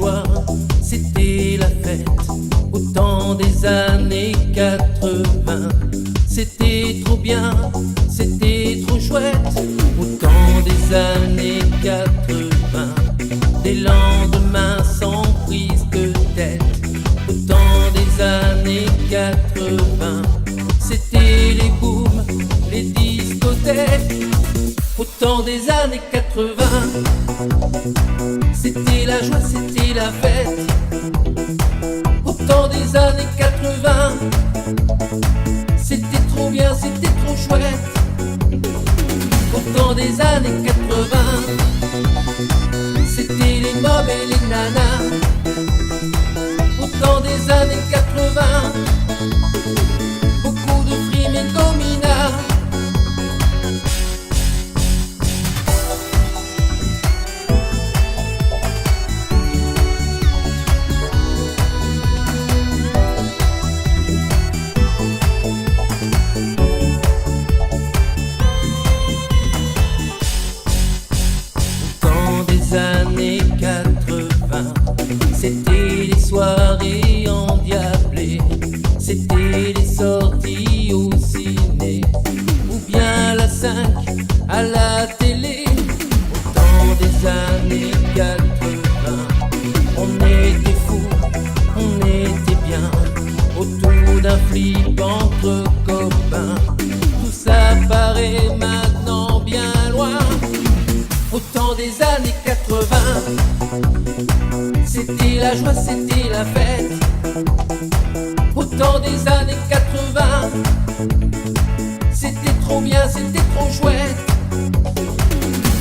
joie, c'était la fête. Au temps des années 80, c'était trop bien, c'était trop chouette. Au temps des années 80, des lendemains sans prise de tête. Au temps des années 80, c'était les booms, les discothèques. Au temps des années 80, c'était la joie, c'était la fête. Au temps des années 80, c'était trop bien, c'était trop chouette. Au temps des années 80, c'était les mobs et les nanas. Au temps des années 80, beaucoup de frimes et dominas. Années 80, c'était les soirées endiablées, c'était les sorties au ciné, ou bien la 5 à la télé. Au temps des années 80, on était fous, on était bien, autour d'un flip entre copains. Tout ça paraît maintenant bien loin. Au temps des années 80, c'était la joie, c'était la fête. Au temps des années 80, c'était trop bien, c'était trop chouette.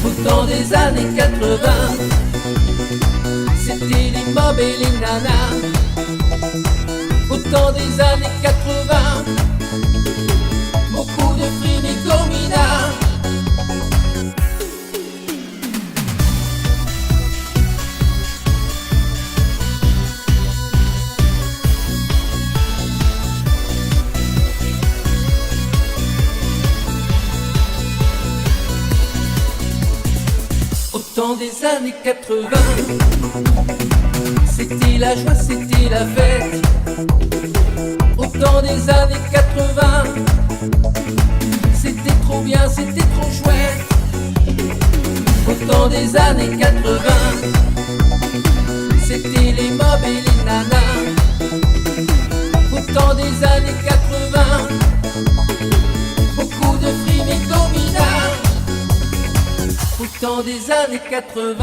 Au temps des années 80, c'était les mobs et les nanas. Au temps des années 80, beaucoup de frimes et dominas. Au temps des années 80, c'était la joie, c'était la fête. Au temps des années 80, c'était trop bien, c'était trop chouette. Au temps des années 80, c'était les mobs et les nanas. Au temps des années 80, beaucoup de frimes et dominas. Au temps des années 80.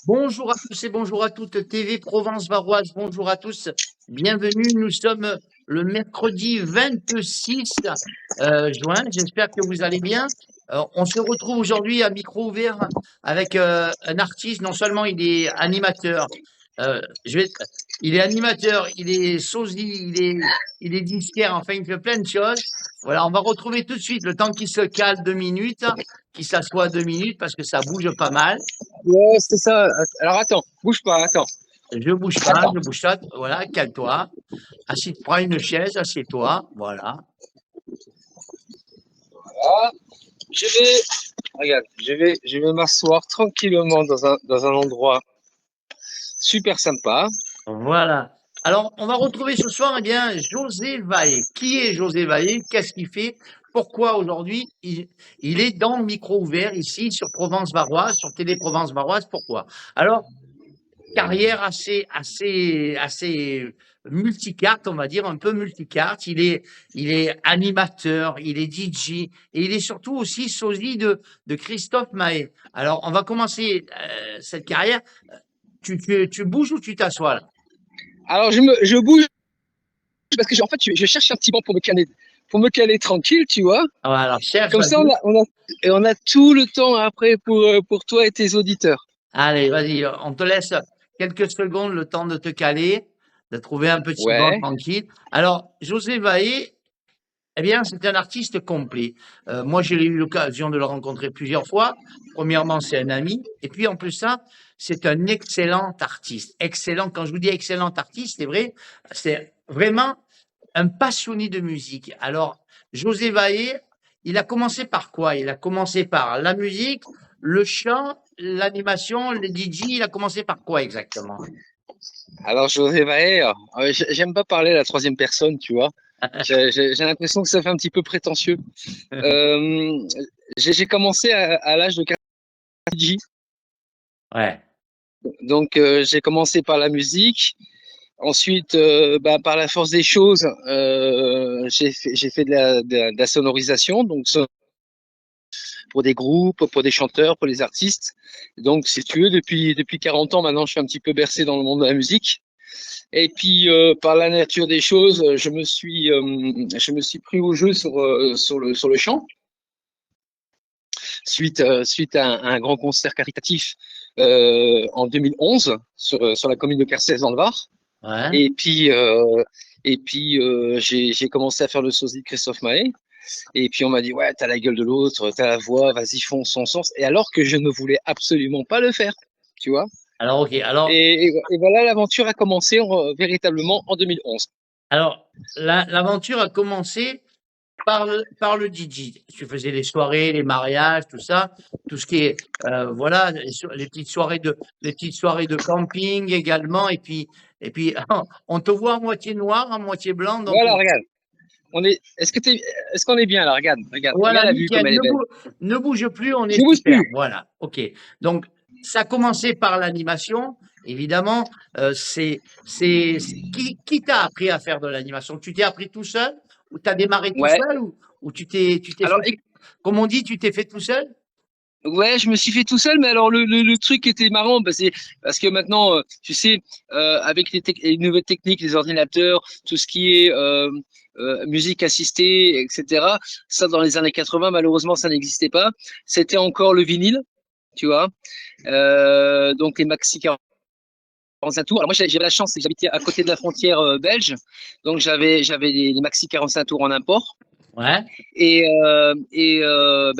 Bonjour à tous et bonjour à toutes. TV Provence Varoise, bonjour à tous. Bienvenue. Nous sommes le mercredi 26 juin. J'espère que vous allez bien. On se retrouve aujourd'hui à micro ouvert avec un artiste. Non seulement il est animateur, euh, je vais, il est animateur, il est sosie, il est disquaire. Enfin, il fait plein de choses. Voilà, on va retrouver tout de suite le temps qu'il se cale 2 minutes, qu'il s'assoit 2 minutes parce que ça bouge pas mal. Ouais, c'est ça. Alors attends, bouge pas, attends. Je bouge pas, Attends. je bouge pas. Voilà, calme-toi. Prends une chaise, assieds-toi. Voilà. Là, je vais, regarde, je vais m'asseoir tranquillement dans un endroit super sympa. Voilà. Alors, on va retrouver ce soir, eh bien, José Vaé. Qui est José Vaé? Qu'est-ce qu'il fait? Pourquoi aujourd'hui il est dans le micro ouvert ici sur Provence Varoise, sur Télé Provence Varoise? Pourquoi? Alors, carrière assez multicarte, on va dire, un peu multicarte. Il est animateur, il est DJ et il est surtout aussi sosie de Christophe Maé. Alors, on va commencer cette carrière. Tu bouges ou tu t'assois là? Alors je bouge parce que en fait, je cherche un petit banc pour me caler tranquille, tu vois. Ah, alors, cherche, Comme ça, vas-y. on a tout le temps après pour toi et tes auditeurs. Allez, vas-y, on te laisse quelques secondes le temps de te caler, de trouver un petit banc Ouais. tranquille. Alors, José Vaé, eh bien, c'est un artiste complet. Moi, j'ai eu l'occasion de le rencontrer plusieurs fois. Premièrement, c'est un ami. Et puis, en plus ça, c'est un excellent artiste. Excellent. Quand je vous dis excellent artiste, c'est vrai, c'est vraiment un passionné de musique. Alors, José Vaé, il a commencé par quoi? Il a commencé par la musique, le chant, l'animation, le DJ. Il a commencé par quoi exactement? Alors José Maher, j'aime pas parler à la troisième personne, tu vois. J'ai l'impression que ça fait un petit peu prétentieux. Euh, j'ai commencé à l'âge de 4 ans. Ouais, Donc j'ai commencé par la musique. Ensuite, par la force des choses, j'ai fait de la sonorisation, donc pour des groupes, pour des chanteurs, pour les artistes. Donc, si tu veux, depuis 40 ans maintenant, je suis un petit peu bercé dans le monde de la musique. Et puis, par la nature des choses, je me suis pris au jeu sur le chant, suite à un grand concert caritatif en 2011 sur la commune de Carcès dans le Var. ouais. Et puis, j'ai commencé à faire le sosie de Christophe Maé. Et puis, on m'a dit, ouais, t'as la gueule de l'autre, t'as la voix, vas-y, fonce son sens. Et alors que je ne voulais absolument pas le faire, tu vois. Alors, ok. Alors, Et voilà, l'aventure a commencé véritablement en 2011. alors, l'aventure a commencé par le DJ. Tu faisais les soirées, les mariages, tout ça, tout ce qui est, voilà, les petites soirées de camping également. Et puis, on te voit à moitié noir, à moitié blanc. Donc, Voilà, regarde. Est-ce qu'on est bien là? Regarde, regarde, voilà, regarde la vue nickel. comme elle est belle. Ne bouge plus, on Je ne est bouge super. plus. Voilà, ok. Donc, ça a commencé par l'animation, évidemment. Qui t'a appris à faire de l'animation? Tu t'es appris tout seul ou tu as démarré tout Ouais. seul ou tu t'es Alors, fait, comme on dit, tu t'es fait tout seul? ouais, je me suis fait tout seul, mais alors le truc qui était marrant, bah, c'est parce que maintenant, tu sais, avec les nouvelles techniques, les ordinateurs, tout ce qui est musique assistée, etc., ça dans les années 80, malheureusement, ça n'existait pas. C'était encore le vinyle, tu vois. Donc les maxi 45 tours. Alors moi, j'avais la chance, c'est que j'habitais à côté de la frontière belge, donc j'avais les maxi 45 tours en import. Ouais,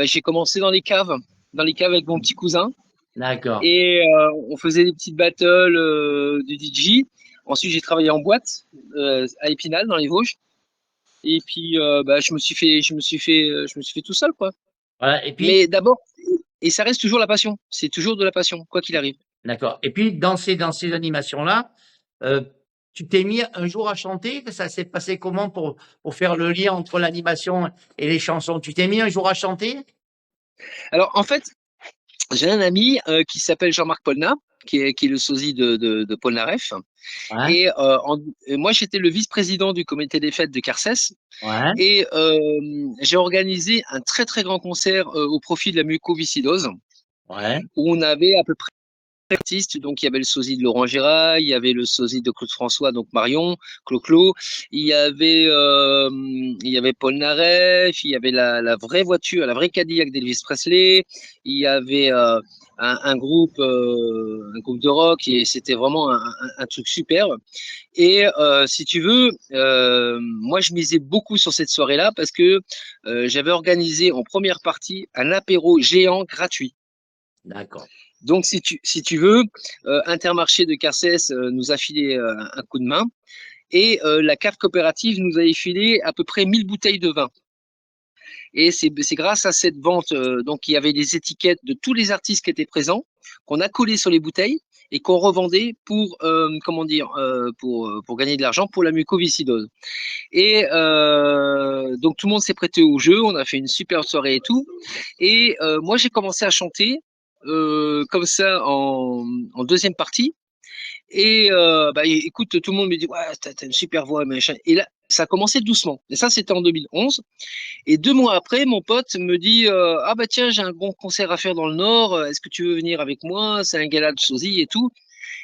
J'ai commencé dans les caves avec mon petit cousin. d'accord. Et on faisait des petites battles de DJ. Ensuite, j'ai travaillé en boîte à Épinal, dans les Vosges. Et puis, je me suis fait tout seul, quoi. Voilà. Et puis, Mais d'abord, et ça reste toujours la passion. C'est toujours de la passion, quoi qu'il arrive. d'accord. Et puis, dans ces animations-là, euh, tu t'es mis un jour à chanter. Ça s'est passé comment pour faire le lien entre l'animation et les chansons? Tu t'es mis un jour à chanter? Alors, en fait, j'ai un ami qui s'appelle Jean-Marc Polna, qui est le sosie de Paul Naref. Ouais, Et moi, j'étais le vice-président du comité des fêtes de Carcès. ouais, Et j'ai organisé un très, très grand concert au profit de la mucoviscidose, ouais. où on avait à peu près artistes, donc il y avait le sosie de Laurent Gérard, il y avait le sosie de Claude François, donc Marion, Clo-Clo, il y avait Paul Naref, il y avait la vraie voiture, la vraie Cadillac d'Elvis Presley, il y avait un groupe de rock et c'était vraiment un truc super. Et si tu veux, moi je misais beaucoup sur cette soirée-là parce que j'avais organisé en première partie un apéro géant gratuit. D'accord. Donc, si tu veux, Intermarché de Carcès nous a filé un coup de main et la cave coopérative nous a filé à peu près 1000 bouteilles de vin. Et c'est grâce à cette vente, donc il y avait des étiquettes de tous les artistes qui étaient présents, qu'on a collé sur les bouteilles et qu'on revendait pour, comment dire, pour gagner de l'argent pour la mucoviscidose. Et donc tout le monde s'est prêté au jeu, on a fait une super soirée et tout. Et moi j'ai commencé à chanter comme ça en deuxième partie. Et bah, écoute, tout le monde me dit ouais, t'as une super voix, machin. Et là, ça a commencé doucement. Et ça, c'était en 2011. Et 2 mois après, mon pote me dit ah bah tiens, j'ai un bon concert à faire dans le Nord. Est-ce que tu veux venir avec moi? C'est un gala de sosie et tout.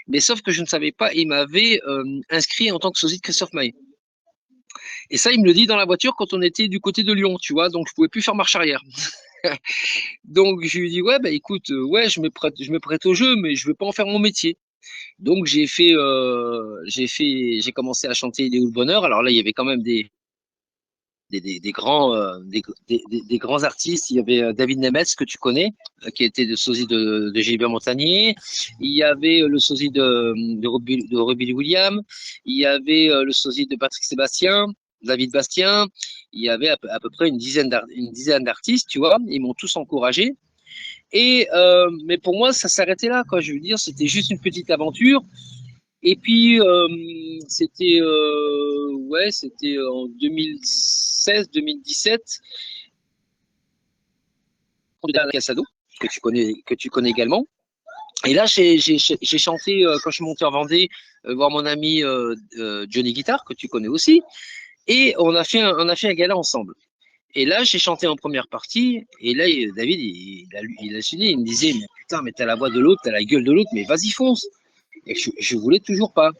Mais sauf que je ne savais pas, il m'avait inscrit en tant que sosie de Christophe Maé. Et ça, il me le dit dans la voiture quand on était du côté de Lyon, tu vois. Donc je pouvais plus faire marche arrière. Donc je lui dis ouais bah écoute, ouais je me prête au jeu, mais je veux pas en faire mon métier. Donc j'ai commencé à chanter Les le Bonheur. Alors là, il y avait quand même des grands, des grands artistes. Il y avait David Nemetz, que tu connais, qui était le sosie de Gilbert Montagnier. Il y avait le sosie de Robbie Williams. Il y avait le sosie de Patrick Sébastien, David Bastien. Il y avait à peu près une dizaine d'artistes, tu vois. Ils m'ont tous encouragé. Et mais pour moi, ça s'arrêtait là, quoi. Je veux dire, c'était juste une petite aventure. Et puis c'était en 2016-2017 de Cassado, que tu connais également. Et là, j'ai chanté quand je suis monté en Vendée voir mon ami Johnny Guitar, que tu connais aussi, et on a fait un gala ensemble. Et là, j'ai chanté en première partie, et là, David, il a signé, il me disait, mais putain, mais t'as la voix de l'autre, t'as la gueule de l'autre, mais vas-y, fonce. Et je voulais toujours pas.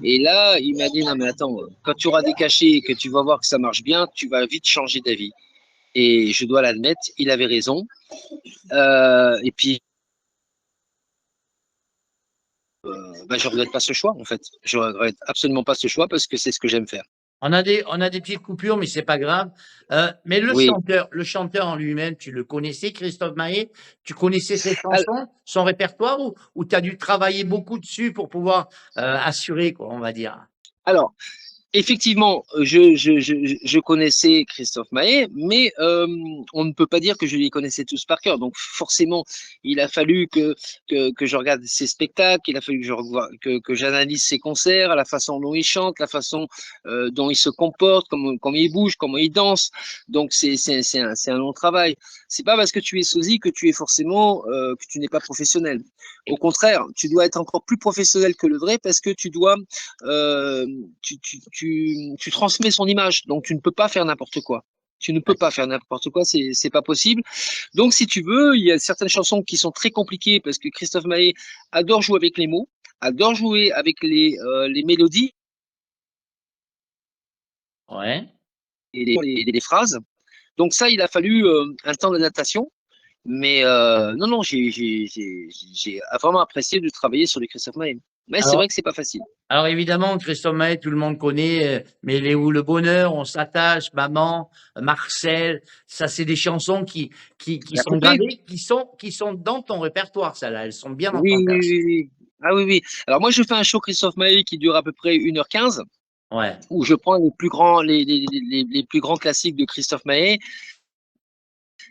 Et là, il m'a dit, non, mais attends, quand tu auras des cachets et que tu vas voir que ça marche bien, tu vas vite changer d'avis. Et je dois l'admettre, il avait raison. Et puis, bah, je regrette pas ce choix, en fait. Je regrette absolument pas ce choix parce que c'est ce que j'aime faire. On a des petites coupures, mais c'est pas grave. Mais Oui. le chanteur en lui-même, tu le connaissais, Christophe Maé? Tu connaissais ses Alors, chansons, son répertoire, ou tu as dû travailler beaucoup dessus pour pouvoir assurer, quoi, on va dire? alors, effectivement, je connaissais Christophe Maé, mais on ne peut pas dire que je les connaissais tous par cœur. Donc forcément, il a fallu que je regarde ses spectacles, il a fallu que j'analyse ses concerts, la façon dont il chante, la façon dont il se comporte, comment il bouge, comment il danse. Donc c'est un long travail. C'est pas parce que tu es sosie que tu es forcément que tu n'es pas professionnel. Au contraire, tu dois être encore plus professionnel que le vrai parce que tu dois euh, tu transmets son image, donc tu ne peux pas faire n'importe quoi. Tu ne peux pas faire n'importe quoi, c'est pas possible. Donc, si tu veux, il y a certaines chansons qui sont très compliquées parce que Christophe Maé adore jouer avec les mots, adore jouer avec les mélodies Ouais. et les phrases. Donc ça, il a fallu un temps d'adaptation. Mais non, non, j'ai vraiment apprécié de travailler sur les Christophe Maé. Mais c'est Alors, vrai que c'est pas facile. alors évidemment, Christophe Maé, tout le monde connaît, mais il est où le bonheur, on s'attache, maman, Marcel, ça c'est des chansons qui La sont poupée. gravées, qui sont dans ton répertoire, ça là, elles sont bien dans Oui, ton oui, cœur. oui, oui. Ah oui, oui. Alors moi, je fais un show Christophe Maé qui dure à peu près 1h15, Ouais. où je prends les plus grands classiques de Christophe Maé.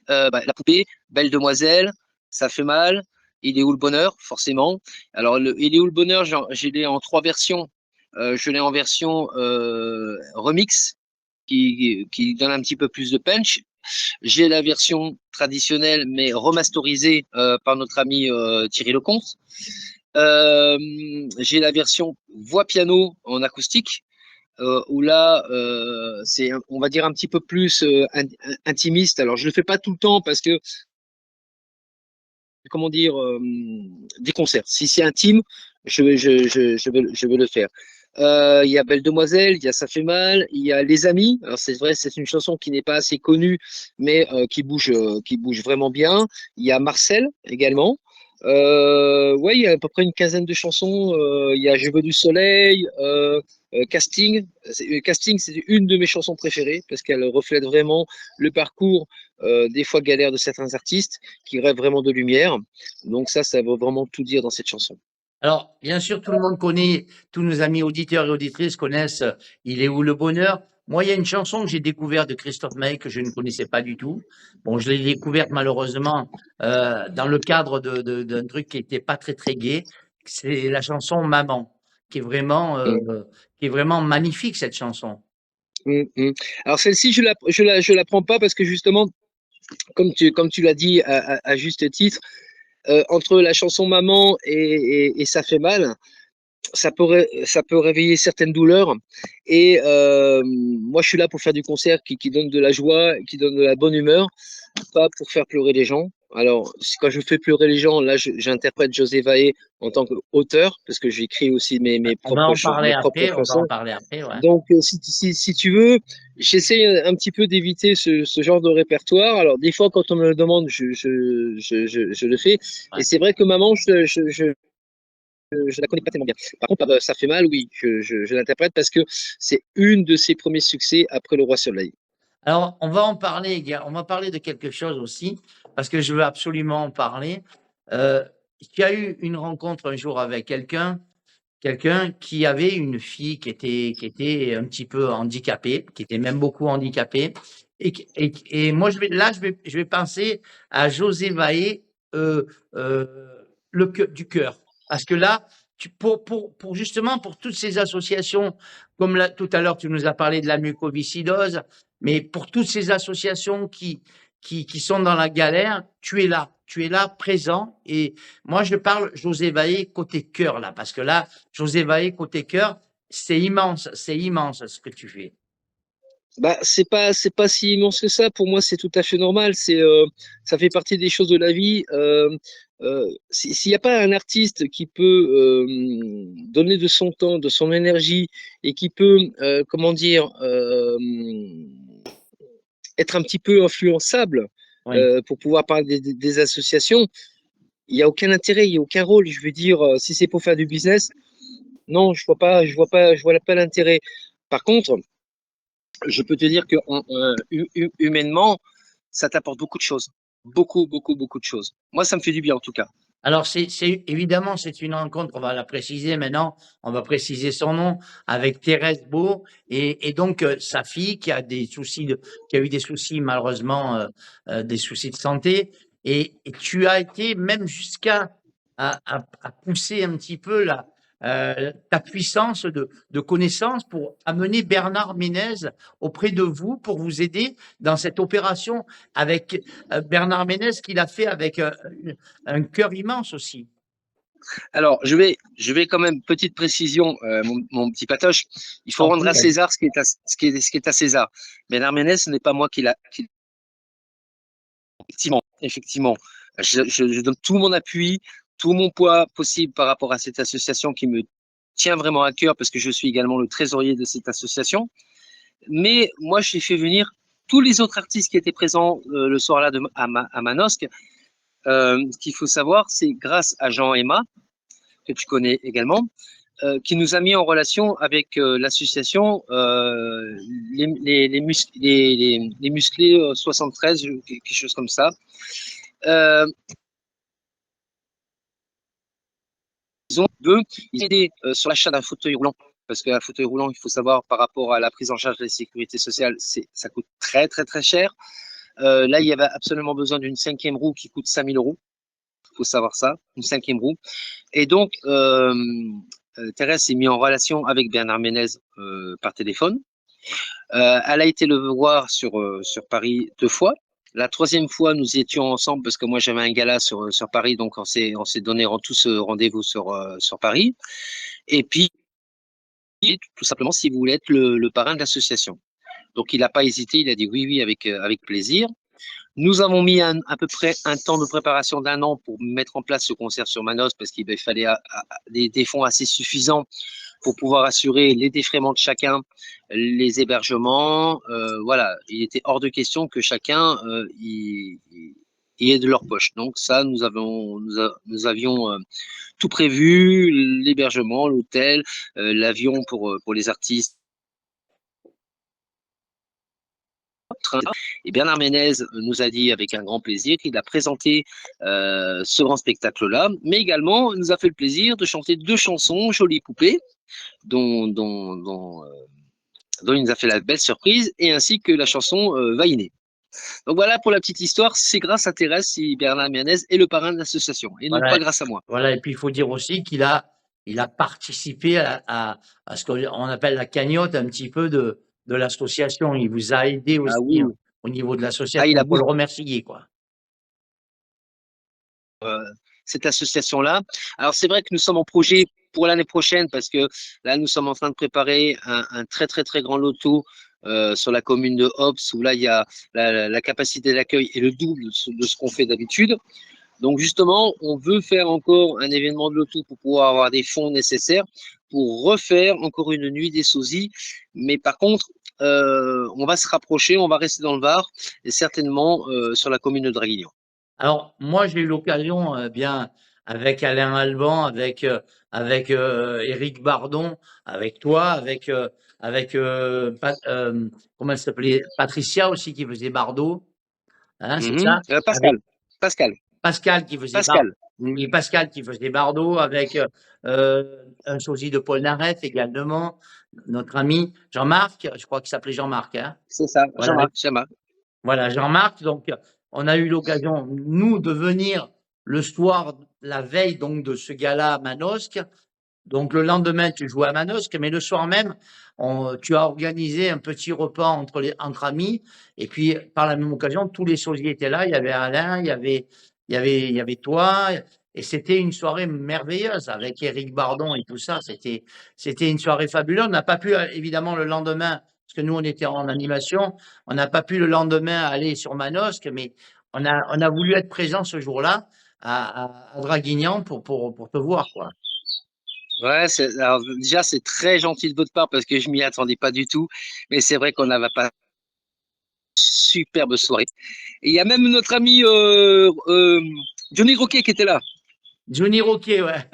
Bah, La poupée, Belle Demoiselle, Ça fait mal, Il est où le bonheur, forcément. Alors, Il est où le bonheur, je l'ai en 3 versions. Je l'ai en version remix, qui donne un petit peu plus de punch. J'ai la version traditionnelle, mais remasterisée par notre ami Thierry Lecomte. Euh, j'ai la version voix piano en acoustique, où là, c'est, on va dire, un petit peu plus intimiste. Alors, je le fais pas tout le temps parce que comment dire, des concerts. Si c'est intime, je veux le faire. Il y a Belle Demoiselle, il y a Ça fait mal, il y a Les Amis. Alors c'est vrai, c'est une chanson qui n'est pas assez connue, mais qui bouge vraiment bien. Il y a Marcel également. Ouais, il y a à peu près une quinzaine de chansons. Il y a Je veux du soleil, Casting. Casting, c'est une de mes chansons préférées parce qu'elle reflète vraiment le parcours, des fois galère de certains artistes qui rêvent vraiment de lumière. Donc ça veut vraiment tout dire dans cette chanson. Alors, bien sûr, tout le monde connaît, tous nos amis auditeurs et auditrices connaissent Il est où le bonheur? Moi, il y a une chanson que j'ai découverte de Christophe Maé que je ne connaissais pas du tout. Bon, je l'ai découverte malheureusement dans le cadre d'un truc qui était pas très très gai. C'est la chanson Maman, Mm. qui est vraiment magnifique cette chanson. Mm. Alors celle-ci, je la prends pas parce que justement, comme tu l'as dit à juste titre, entre la chanson Maman et Ça fait mal, ça peut réveiller certaines douleurs. Et moi, je suis là pour faire du concert qui donne de la joie, qui donne de la bonne humeur, pas pour faire pleurer les gens. Alors, quand je fais pleurer les gens, là, j'interprète José Vaé en tant qu'auteur, parce que j'écris aussi mes propres On va en chansons. parler après, ouais. Donc, si tu veux, j'essaie un petit peu d'éviter ce genre de répertoire. Alors, des fois, quand on me le demande, je le fais. Ouais. Et c'est vrai que Maman, je la connais pas tellement bien. Par contre, Ça fait mal, oui, je l'interprète parce que c'est une de ses premiers succès après Le Roi Soleil. Alors, on va en parler, on va parler de quelque chose aussi, parce que je veux absolument en parler. Il y a eu une rencontre un jour avec quelqu'un qui avait une fille qui était un petit peu handicapée, qui était même beaucoup handicapée. Et moi, je vais penser à José Vaé, du cœur. Parce que là, pour justement, pour toutes ces associations, comme là, tout à l'heure, tu nous as parlé de la mucoviscidose, mais pour toutes ces associations qui sont dans la galère, tu es là, présent. Et moi, je parle José Vaé côté cœur, là, parce que là, José Vaé côté cœur, c'est immense ce que tu fais. Bah, c'est pas si immense que ça. Pour moi, c'est tout à fait normal. Ça fait partie des choses de la vie. S'il n'y a pas un artiste qui peut donner de son temps, de son énergie et qui peut, comment dire, être un petit peu influençable Oui. pour pouvoir parler des associations, il n'y a aucun intérêt, il n'y a aucun rôle. Je veux dire, si c'est pour faire du business, non, je vois pas l'intérêt. Par contre, je peux te dire que humainement, ça t'apporte beaucoup de choses. Beaucoup de choses. Moi, ça me fait du bien en tout cas. Alors, évidemment, c'est une rencontre, on va la préciser maintenant, on va préciser son nom, avec Thérèse Beau, et donc sa fille qui a qui a eu des soucis, malheureusement, des soucis de santé, et tu as été même jusqu'à à pousser un petit peu ta puissance de connaissance pour amener Bernard Ménez auprès de vous pour vous aider dans cette opération avec Bernard Ménez qu'il a fait avec un cœur immense aussi. Alors, je vais quand même, petite précision, mon petit patoche, il faut En rendre plus, à César ce qui est à César. Mais Ménez, ce n'est pas moi qui l'a. Effectivement, je donne tout mon appui, tout mon poids possible par rapport à cette association qui me tient vraiment à cœur parce que je suis également le trésorier de cette association. Mais moi, j'ai fait venir tous les autres artistes qui étaient présents le soir-là à Manosque. Ce qu'il faut savoir, c'est grâce à Jean Emma, que tu connais également, qui nous a mis en relation avec l'association les musclés 73, quelque chose comme ça. Ils étaient sur l'achat d'un fauteuil roulant. Parce qu'un fauteuil roulant, il faut savoir, par rapport à la prise en charge de la sécurité sociale, ça coûte très cher. Là, il y avait absolument besoin d'une 5e roue qui coûte 5 000 euros. Il faut savoir ça, une 5e roue. Et donc, Thérèse s'est mise en relation avec Bernard Ménez par téléphone. Elle a été le voir sur Paris 2 fois. La 3e fois, nous étions ensemble parce que moi j'avais un gala sur Paris, donc on s'est donné tous rendez-vous sur Paris. Et puis, tout simplement, s'il voulait être le parrain de l'association. Donc il n'a pas hésité, il a dit oui, avec plaisir. Nous avons mis à peu près un temps de préparation d'1 an pour mettre en place ce concert sur Manos parce qu'il fallait des fonds assez suffisants pour pouvoir assurer les défraiements de chacun, les hébergements. Voilà, il était hors de question que chacun y ait de leur poche. Donc ça, nous avions tout prévu, l'hébergement, l'hôtel, l'avion pour les artistes. Et Bernard Ménez nous a dit avec un grand plaisir qu'il a présenté ce grand spectacle-là, mais également nous a fait le plaisir de chanter 2 chansons, Jolie Poupée, dont il nous a fait la belle surprise, et ainsi que la chanson Vainé. Donc voilà pour la petite histoire, c'est grâce à Thérèse si Bernard Ménez est le parrain de l'association, et non pas grâce à moi. Voilà, et puis il faut dire aussi qu'il a participé à ce qu'on appelle la cagnotte un petit peu de l'association. Il vous a aidé aussi au niveau de l'association. Il a faut le remercier, quoi. Cette association-là. Alors c'est vrai que nous sommes en projet pour l'année prochaine parce que là nous sommes en train de préparer un très très très grand loto sur la commune de Hobbs où là il y a la capacité d'accueil est le double de ce qu'on fait d'habitude. Donc justement, on veut faire encore un événement de loto pour pouvoir avoir des fonds nécessaires pour refaire encore une nuit des sosies. Mais par contre, on va se rapprocher, on va rester dans le Var et certainement sur la commune de Draguignan. Alors moi j'ai eu l'occasion bien avec Alain Alban, avec Éric Bardon, avec toi, avec comment elle s'appelait, Patricia aussi qui faisait Bardot, hein, c'est ça? Pascal qui faisait Pascal qui faisait Bardot avec un sosie de Paul Naref également, notre ami Jean-Marc, je crois qu'il s'appelait Jean-Marc, hein. C'est ça, Voilà. Jean-Marc. Voilà, Jean-Marc. Donc, on a eu l'occasion, nous, de venir le soir, la veille donc de ce gala à Manosque. Donc, le lendemain, tu jouais à Manosque, mais le soir même, tu as organisé un petit repas entre amis. Et puis, par la même occasion, tous les sosiers étaient là. Il y avait Alain, il y avait toi. Et c'était une soirée merveilleuse avec Éric Bardon et tout ça. C'était une soirée fabuleuse. On n'a pas pu, évidemment, le lendemain, parce que nous, on était en animation, on n'a pas pu le lendemain aller sur Manosque, mais on a voulu être présent ce jour-là à Draguignan pour te voir, quoi. Ouais, alors déjà, c'est très gentil de votre part parce que je m'y attendais pas du tout. Mais c'est vrai qu'on n'avait pas superbe soirée. Et il y a même notre ami Johnny Roquet qui était là. Johnny Roquet, ouais.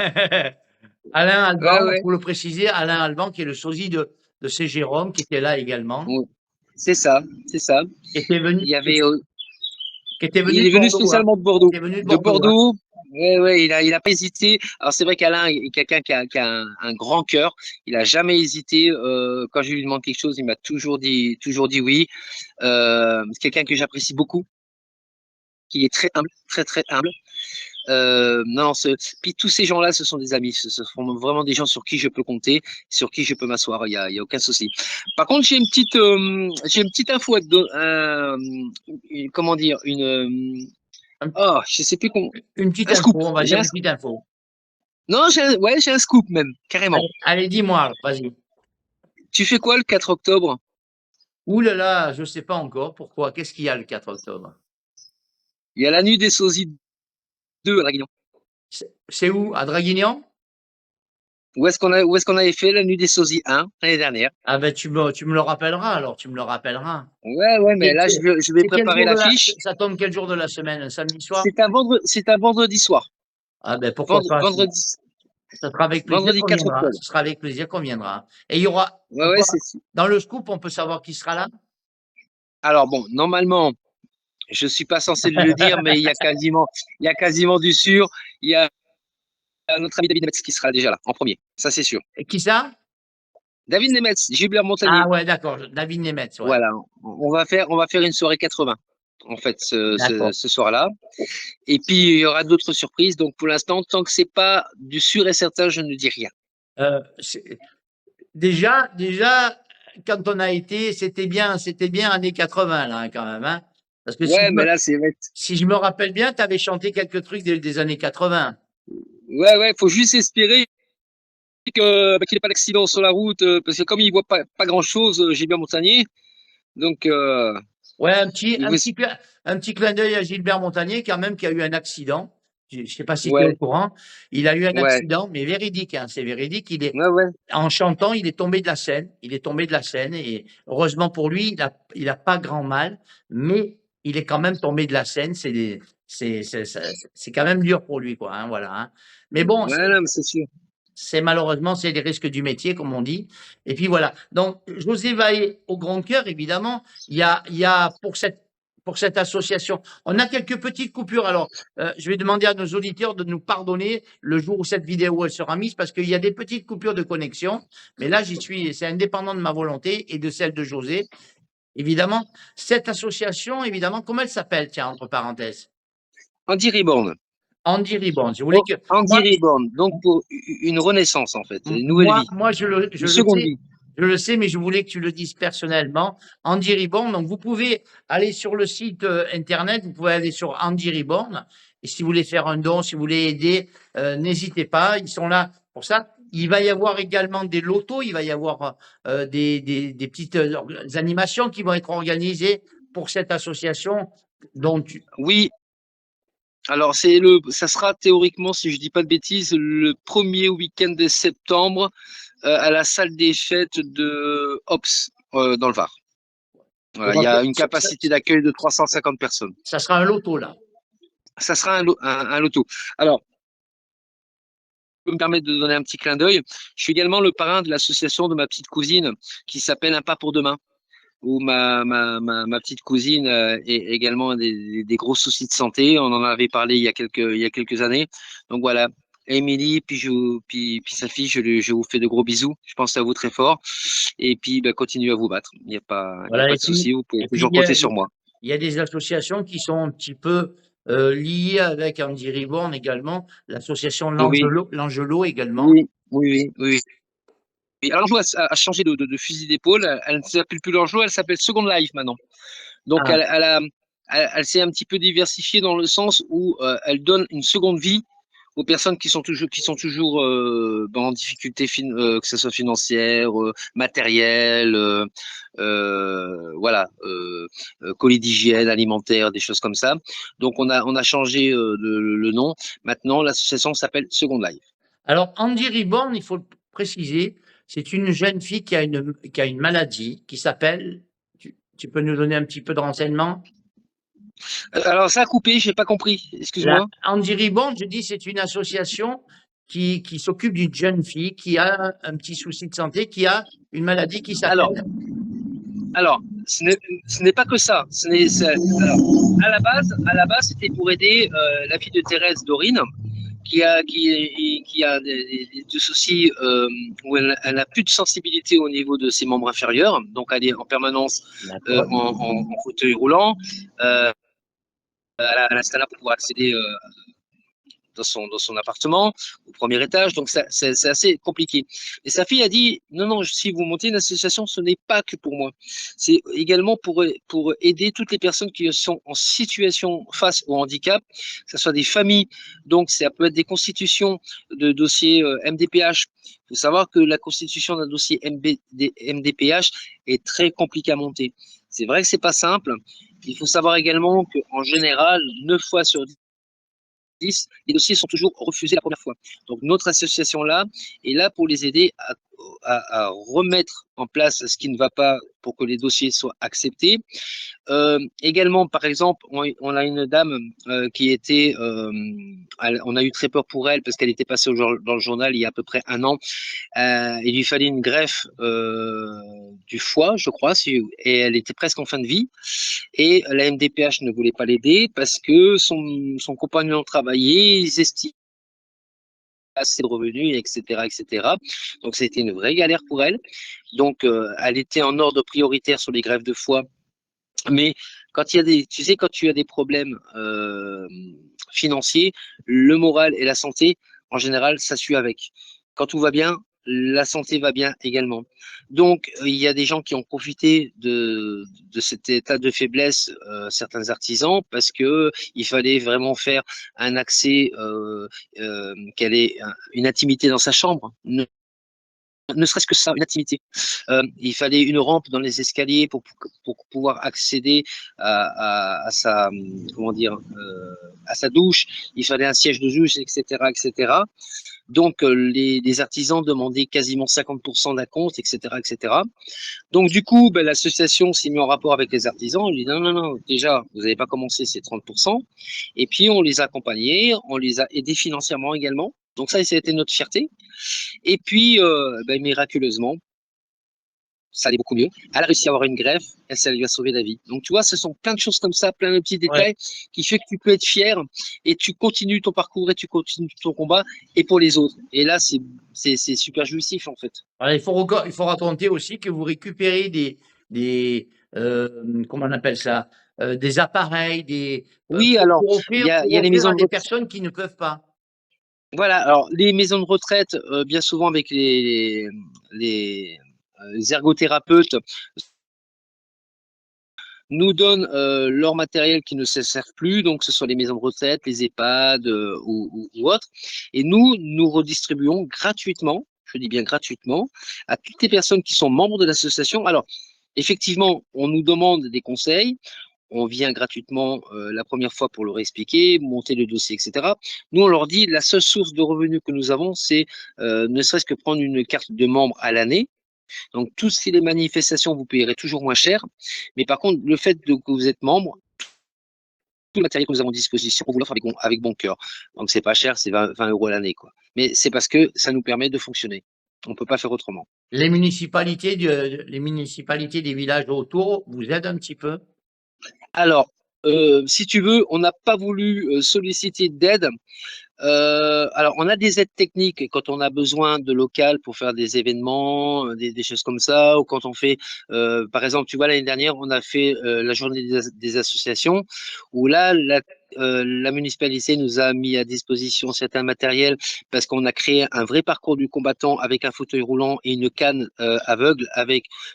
Alain Alban, pour le préciser, Alain Alban qui est le sosie de C. Jérôme qui était là également. Ouais. C'est ça, c'est ça. Qui était venu. Il y avait. Il est venu spécialement de Bordeaux. De Bordeaux. Ouais, il a pas hésité. Alors c'est vrai qu'Alain est quelqu'un qui a un grand cœur. Il a jamais hésité. Quand je lui demande quelque chose, il m'a toujours dit oui. C'est quelqu'un que j'apprécie beaucoup, qui est très humble, très très humble. Puis tous ces gens-là, ce sont des amis. Ce sont vraiment des gens sur qui je peux compter, sur qui je peux m'asseoir. Il y a aucun souci. Par contre, j'ai une petite info à te donner. Comment dire je sais plus comment. Une petite info, on va dire une petite info. Non, j'ai un scoop même, carrément. Allez, dis-moi, vas-y. Tu fais quoi le 4 octobre? Ouh là là, je sais pas encore. Pourquoi? Qu'est-ce qu'il y a le 4 octobre? Il y a la nuit des sosies 2 à Draguignan. C'est où? À Draguignan? Où est-ce qu'on avait fait la nuit des sosies 1 l'année dernière? Ah ben tu me le rappelleras alors, tu me le rappelleras. Ouais, mais là je vais préparer l'affiche. Ça tombe quel jour de la semaine? Un samedi soir? C'est un vendredi soir. Ah ben pourquoi pas? Vendredi. Ça sera avec plaisir Vendredi 4 octobre. Ce sera avec plaisir qu'on viendra. Et il y aura. Ouais, c'est. Dans le scoop, on peut savoir qui sera là? Alors bon, normalement, je suis pas censé le dire, mais il y a quasiment du sûr. Il y a notre ami David Nemetz qui sera déjà là, en premier. Ça, c'est sûr. Et qui ça? David Nemetz, Gilbert Montagnier. Ah ouais, d'accord. David Nemetz, ouais. Voilà. On va faire une soirée 80, en fait, ce soir-là. Et puis, il y aura d'autres surprises. Donc, pour l'instant, tant que c'est pas du sûr et certain, je ne dis rien. Déjà, quand on a été, c'était bien années 80, là, quand même, hein. Parce que mais là, c'est vrai. Si je me rappelle bien, tu avais chanté quelques trucs des années 80. Ouais, faut juste espérer qu'il n'ait pas d'accident sur la route, parce que comme il voit pas grand-chose, Gilbert Montagnier, donc Ouais, Et vous- un petit clin d'œil à Gilbert Montagnier, quand même, qui a eu un accident. Je ne sais pas si tu es au Ouais, courant. Il a eu un ouais, accident, mais véridique, hein, c'est véridique. ouais, ouais. En chantant, il est tombé de la scène. Il est tombé de la scène et heureusement pour lui, il a pas grand mal, mais il est quand même tombé de la scène. C'est quand même dur pour lui, quoi, hein, voilà, hein. Mais bon, Ouais, non, mais c'est sûr. c'est malheureusement, c'est les risques du métier, comme on dit. Et puis voilà. Donc, José Vaé, au grand cœur, évidemment, il y a pour cette association, on a quelques petites coupures. Alors, je vais demander à nos auditeurs de nous pardonner le jour où cette vidéo elle sera mise, parce qu'il y a des petites coupures de connexion. Mais là, j'y suis, c'est indépendant de ma volonté et de celle de José. Évidemment, cette association, évidemment, comment elle s'appelle, tiens, entre parenthèses? Andy Reborn. Andy Ribbon. Je voulais Oh, que, Andy moi, Reborn. Donc, pour une renaissance, en fait, une nouvelle vie, moi, une seconde vie. je le sais, mais je voulais que tu le dises personnellement. Andy Reborn. Donc, vous pouvez aller sur le site internet, vous pouvez aller sur Andy Reborn. Et si vous voulez faire un don, si vous voulez aider, n'hésitez pas. Ils sont là pour ça. Il va y avoir également des lotos, il va y avoir des petites animations qui vont être organisées pour cette association dont tu, Oui, alors ça sera théoriquement, si je dis pas de bêtises, le premier week-end de septembre à la salle des fêtes de Ops dans le Var. Voilà, il y a une capacité d'accueil de 350 personnes. ça sera un loto là. Ça sera un loto. Alors, je peux me permettre de donner un petit clin d'œil. Je suis également le parrain de l'association de ma petite cousine qui s'appelle Un pas pour demain, où ma petite cousine a également des gros soucis de santé. On en avait parlé il y a quelques années. Donc voilà, Émilie, puis sa fille, je vous fais de gros bisous. Je pense à vous très fort. Et puis, bah, continuez à vous battre. Il y a Voilà, pas de souci. Vous pouvez et puis toujours compter sur moi. il y a des associations qui sont un petit peu liées avec Andy Riborn également, l'association Oui, L'Angelot également. oui, oui, oui, oui. Et alors, l'Anjou a changé de fusil d'épaule. Elle ne s'appelle plus l'Anjou, elle s'appelle Second Life maintenant. Donc, Ah, elle s'est un petit peu diversifiée dans le sens où elle donne une seconde vie aux personnes qui sont toujours en difficulté, que ce soit financière, matérielle, voilà, colis d'hygiène alimentaire, des choses comme ça. Donc, on a changé le nom. Maintenant, l'association s'appelle Second Life. alors, Andy Riborn, il faut le préciser, c'est une jeune fille qui a une maladie qui s'appelle, tu peux nous donner un petit peu de renseignements? Alors, ça a coupé, j'ai pas compris. Excuse-moi. Andy Riborn, je dis, c'est une association qui s'occupe d'une jeune fille qui a un petit souci de santé, qui a une maladie qui Alors, s'appelle. Alors, ce n'est pas que ça. Alors, à la base, c'était pour aider la fille de Thérèse, Dorine, qui a des soucis où elle n'a plus de sensibilité au niveau de ses membres inférieurs. Donc, elle est en permanence en fauteuil roulant. Elle a là pour pouvoir accéder dans son appartement, au premier étage. Donc, c'est assez compliqué. Et sa fille a dit, non, non, si vous montez une association, ce n'est pas que pour moi. C'est également pour aider toutes les personnes qui sont en situation face au handicap, que ce soit des familles. Donc, ça peut être des constitutions de dossiers MDPH. Il faut savoir que la constitution d'un dossier MDPH est très compliquée à monter. C'est vrai que c'est pas simple. Il faut savoir également qu'en général, 9 fois sur 10, les dossiers sont toujours refusés la première fois. Donc notre association-là est là pour les aider à remettre en place ce qui ne va pas pour que les dossiers soient acceptés. Également, par exemple, on a une dame qui était, on a eu très peur pour elle parce qu'elle était passée dans le journal il y a à peu près un an. Il lui fallait une greffe du foie, je crois, et elle était presque en fin de vie. Et la MDPH ne voulait pas l'aider parce que son compagnon travaillait, ils estiment assez de revenus, etc., etc. Donc, c'était une vraie galère pour elle. Donc, elle était en ordre prioritaire sur les greffes de foie. Mais quand il y a tu sais, quand tu as des problèmes financiers, le moral et la santé, en général, ça suit avec. Quand tout va bien, la santé va bien également. Donc, il y a des gens qui ont profité de cet état de faiblesse, certains artisans, parce que il fallait vraiment faire un accès, qu'elle ait une intimité dans sa chambre, ne serait-ce que ça, une intimité. Il fallait une rampe dans les escaliers pour pouvoir accéder à sa, comment dire, à sa douche. Il fallait un siège de juge, etc., etc. Donc, les artisans demandaient quasiment 50% d'acompte, etc., etc. Donc, du coup, ben, l'association s'est mise en rapport avec les artisans. On lui dit non, non, non, déjà, vous n'avez pas commencé, c'est 30%. Et puis, on les a accompagnés, on les a aidés financièrement également. Donc, ça a été notre fierté. Et puis, ben, miraculeusement, ça allait beaucoup mieux. Elle a réussi à avoir une greffe et ça lui a sauvé la vie. Donc, tu vois, ce sont plein de choses comme ça, plein de petits Ouais. détails qui fait que tu peux être fier et tu continues ton parcours et tu continues ton combat et pour les autres. Et là, c'est super jouissif, en fait. Alors, il faut raconter aussi que vous récupérez comment on appelle ça, des appareils, Oui, alors, il pour y a les offrir maisons à de des retraite. personnes qui ne peuvent pas. Voilà, alors, les maisons de retraite, bien souvent avec les ergothérapeutes, nous donnent leur matériel qui ne se sert plus, donc ce sont les maisons de retraite, les EHPAD ou autres. Et nous redistribuons gratuitement, je dis bien gratuitement, à toutes les personnes qui sont membres de l'association. Alors, effectivement, on nous demande des conseils, on vient gratuitement la première fois pour leur expliquer, monter le dossier, etc. Nous, on leur dit, la seule source de revenus que nous avons, c'est ne serait-ce que prendre une carte de membre à l'année. Donc, tout ce qui est les manifestations, vous payerez toujours moins cher. Mais par contre, le fait que vous êtes membre, tout le matériel que nous avons à disposition, on vous l'offre avec bon cœur. Donc, c'est pas cher, c'est 20 € à l'année, quoi. Mais c'est parce que ça nous permet de fonctionner. On ne peut pas faire autrement. Les municipalités des villages autour vous aident un petit peu? Alors, si tu veux, on n'a pas voulu solliciter d'aide. Alors, on a des aides techniques quand on a besoin de local pour faire des événements, des choses comme ça, ou quand on fait, par exemple, tu vois, l'année dernière, on a fait la journée des associations, où là, la municipalité nous a mis à disposition certains matériels parce qu'on a créé un vrai parcours du combattant avec un fauteuil roulant et une canne aveugle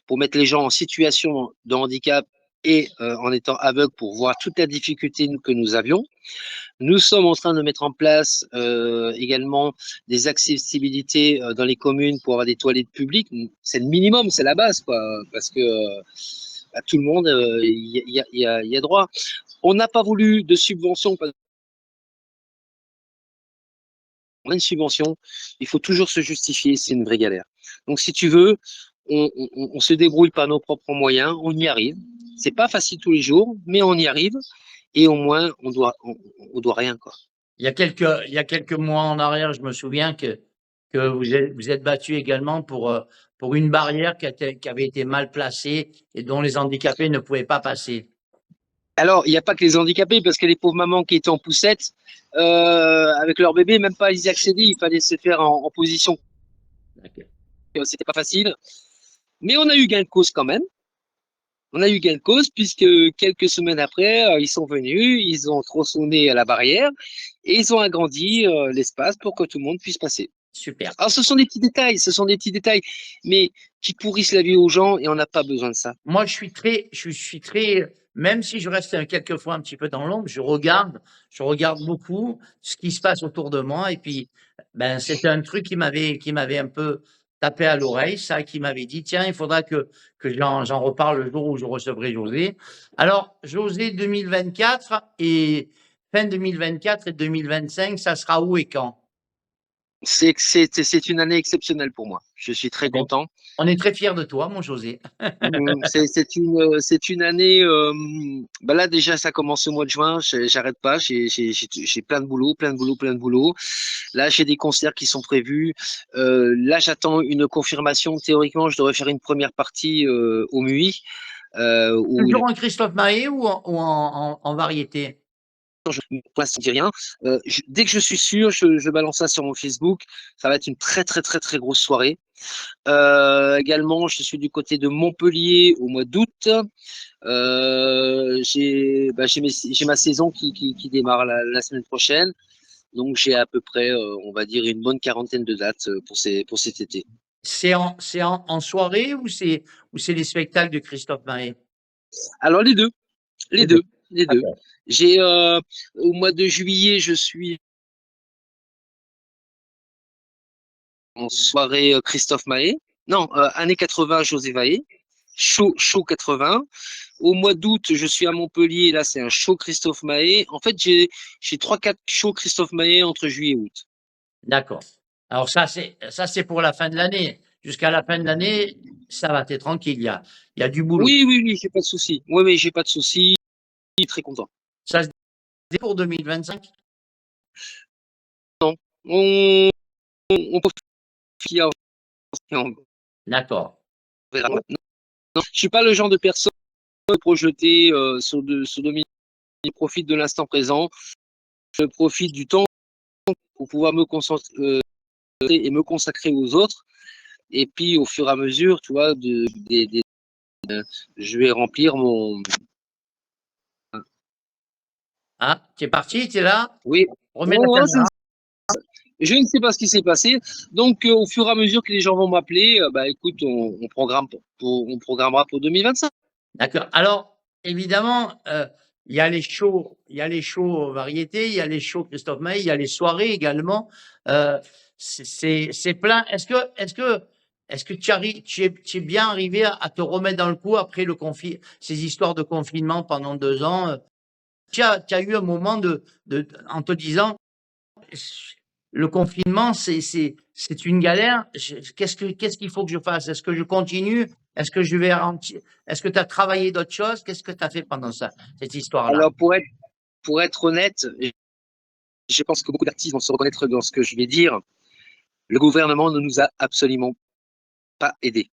pour mettre les gens en situation de handicap et en étant aveugle pour voir toute la difficulté que nous avions. Nous sommes en train de mettre en place également des accessibilités dans les communes pour avoir des toilettes publiques. C'est le minimum, c'est la base, quoi, parce que à tout le monde y a droit. On n'a pas voulu de subvention. On a une subvention, il faut toujours se justifier, c'est une vraie galère. Donc, si tu veux, on se débrouille par nos propres moyens, on y arrive. C'est pas facile tous les jours, mais on y arrive. Et au moins, on doit rien, quoi. Il y a quelques mois en arrière, je me souviens que vous êtes battu également pour une barrière qui avait été mal placée et dont les handicapés ne pouvaient pas passer. Alors, il n'y a pas que les handicapés, parce que les pauvres mamans qui étaient en poussette, avec leur bébé, même pas y accéder, il fallait se faire en position. C'était pas facile. Mais on a eu gain de cause quand même. On a eu gain de cause, puisque quelques semaines après, ils sont venus, ils ont tronçonné la barrière et ils ont agrandi l'espace pour que tout le monde puisse passer. Super. Alors, ce sont des petits détails, mais qui pourrissent la vie aux gens et on n'a pas besoin de ça. Moi, je suis très, même si je reste quelquefois un petit peu dans l'ombre, je regarde beaucoup ce qui se passe autour de moi. Et puis, ben, c'était un truc qui m'avait un peu tapé à l'oreille, ça, qui m'avait dit, tiens, il faudra que j'en reparle le jour où je recevrai José. Alors, José 2024 et fin 2024 et 2025, ça sera où et quand? C'est une année exceptionnelle pour moi. Je suis très content. On est très fiers de toi, mon José. C'est une année. Bah là déjà, ça commence au mois de juin. J'arrête pas. J'ai plein de boulot, plein de boulot, plein de boulot. Là, j'ai des concerts qui sont prévus. Là, j'attends une confirmation. Théoriquement, je devrais faire une première partie au MUI. Où Toujours en Christophe Maé ou en variété? pour l'instant, je dis rien. Dès que je suis sûr, je balance ça sur mon Facebook. Ça va être une très très très très grosse soirée. Également, je suis du côté de Montpellier au mois d'août. J'ai ma saison qui démarre la semaine prochaine. Donc, j'ai à peu près, on va dire, une bonne quarantaine de dates pour cet été. C'est en soirée ou c'est les spectacles de Christophe Maé? Alors, les deux, les Les 2. deux, les deux. D'accord. J'ai, au mois de juillet, je suis en soirée Christophe Maé. Non, années 80, José Vaé. Show 80. Au mois d'août, je suis à Montpellier. Là, c'est un show Christophe Maé. En fait, j'ai 3-4 shows Christophe Maé entre juillet et août. D'accord. Alors ça, c'est pour la fin de l'année. Jusqu'à la fin de l'année, ça va, t'es tranquille, il y a du boulot. Oui, j'ai pas de souci. Oui, j'ai pas de souci. Très content. Ça se dit pour 2025? Non, on peut fier. On D'accord. verra maintenant. Non, je suis pas le genre de personne à projeter sur 2000. Je profite de l'instant présent. Je profite du temps pour pouvoir me concentrer et me consacrer aux autres. Et puis, au fur et à mesure, tu vois, je vais remplir mon. Ah, tu es parti, tu es là? Oui. Remets la caméra. Je ne sais pas ce qui s'est passé. Donc, au fur et à mesure que les gens vont m'appeler, bah, écoute, on programmera pour 2025. D'accord. Alors, évidemment, il y a les shows variétés, il y a les shows Christophe Maé, il y a les soirées également. C'est plein. Est-ce que tu es bien arrivé à te remettre dans le coup après ces histoires de confinement pendant 2 ans? Tu as eu un moment en te disant, le confinement, c'est une galère. Qu'est-ce qu'il faut que je fasse? Est-ce que je continue? Est-ce que je vais Est-ce que tu as travaillé d'autres choses? Qu'est-ce que tu as fait pendant cette histoire-là? Alors, pour être honnête, je pense que beaucoup d'artistes vont se reconnaître dans ce que je vais dire. Le gouvernement ne nous a absolument pas aidés.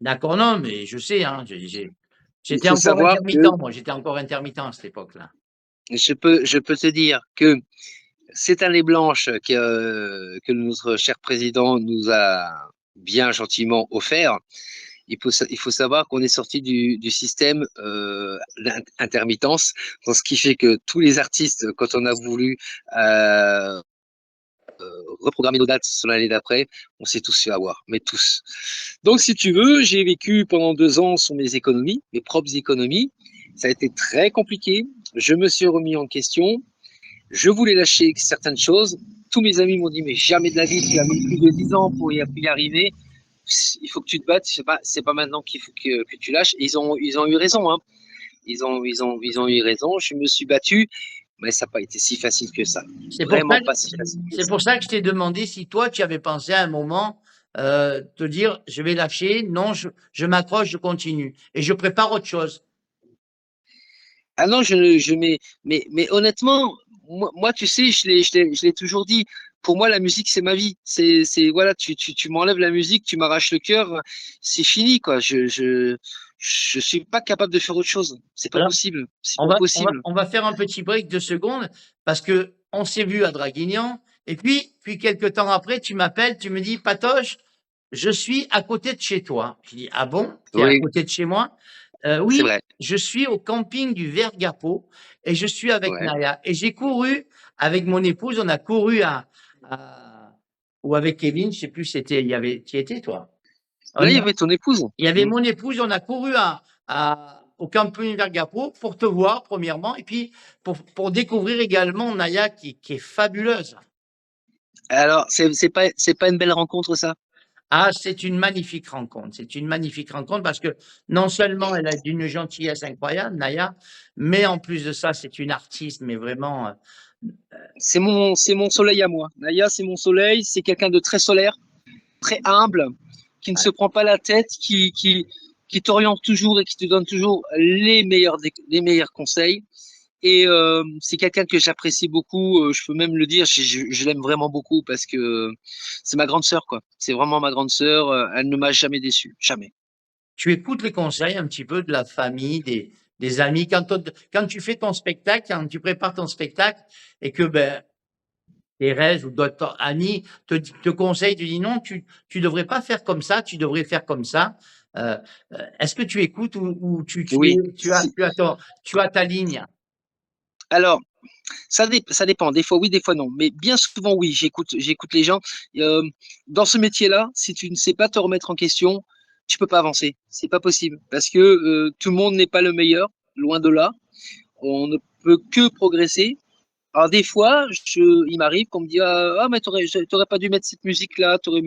D'accord, non, mais je sais, hein, Il j'étais faut encore savoir que intermittent, moi, j'étais encore intermittent à cette époque-là. je peux te dire que cette année blanche que notre cher président nous a bien gentiment offert, il faut savoir qu'on est sorti du système d'intermittence, ce qui fait que tous les artistes, quand on a voulu reprogrammer nos dates sur l'année d'après, on s'est tous fait avoir, mais tous. Donc, si tu veux, j'ai vécu pendant 2 ans sur mes économies, mes propres économies. Ça a été très compliqué. Je me suis remis en question. Je voulais lâcher certaines choses. Tous mes amis m'ont dit, mais jamais de la vie, tu as mis plus de 10 ans pour y arriver. Il faut que tu te battes. C'est pas maintenant qu'il faut que tu lâches. Et ils ont eu raison. Hein. Ils ont eu raison. Je me suis battu, mais ça n'a pas été si facile que ça. Vraiment pas si facile que C'est ça. pour ça que je t'ai demandé si toi, tu avais pensé à un moment te dire, je vais lâcher, non, je m'accroche, je continue et je prépare autre chose. Ah non, mais honnêtement, moi, tu sais, je l'ai toujours dit. Pour moi, la musique, c'est ma vie. Voilà, tu m'enlèves la musique, tu m'arraches le cœur, c'est fini, quoi. Je suis pas capable de faire autre chose. C'est pas Alors, possible. C'est pas possible. on va faire un petit break de secondes parce que on s'est vu à Draguignan et puis quelques temps après, tu m'appelles, tu me dis, Patoche, je suis à côté de chez toi. Je dis, ah bon, tu es à Oui, côté de chez moi? c'est Oui, vrai. je suis au camping du Vergapo et je suis avec Ouais. Naya. Et j'ai couru avec mon épouse, on a couru ou avec Kevin, je sais plus, tu y étais, toi? Là, il y avait ton épouse. Il y avait mon épouse, on a couru au camping Vergapo pour te voir, premièrement, et puis pour découvrir également Naya qui est fabuleuse. Alors, c'est pas une belle rencontre, ça? Ah, c'est une magnifique rencontre. C'est une magnifique rencontre parce que non seulement elle a d'une gentillesse incroyable, Naya, mais en plus de ça, c'est une artiste, mais vraiment. C'est mon soleil à moi. Naya, c'est mon soleil. C'est quelqu'un de très solaire, très humble, qui ne se prend pas la tête, qui t'oriente toujours et qui te donne toujours les meilleurs conseils. Et c'est quelqu'un que j'apprécie beaucoup. Je peux même le dire, je l'aime vraiment beaucoup parce que c'est ma grande sœur, quoi. C'est vraiment ma grande sœur. Elle ne m'a jamais déçu, jamais. Tu écoutes les conseils un petit peu de la famille, des amis. Quand tu fais ton spectacle, quand tu prépares ton spectacle et que ben, Thérèse ou d'autres amis te conseillent, te disent non, tu devrais pas faire comme ça, tu devrais faire comme ça. Est-ce que tu écoutes ou Oui. tu as ta ligne? Alors, ça dépend. Des fois oui, des fois non. Mais bien souvent oui, j'écoute les gens. Euh, Dans ce métier-là, si tu ne sais pas te remettre en question, tu peux pas avancer. C'est pas possible parce que tout le monde n'est pas le meilleur, loin de là. On ne peut que progresser. Alors des fois, il m'arrive qu'on me dit ah mais t'aurais pas dû mettre cette musique là, t'aurais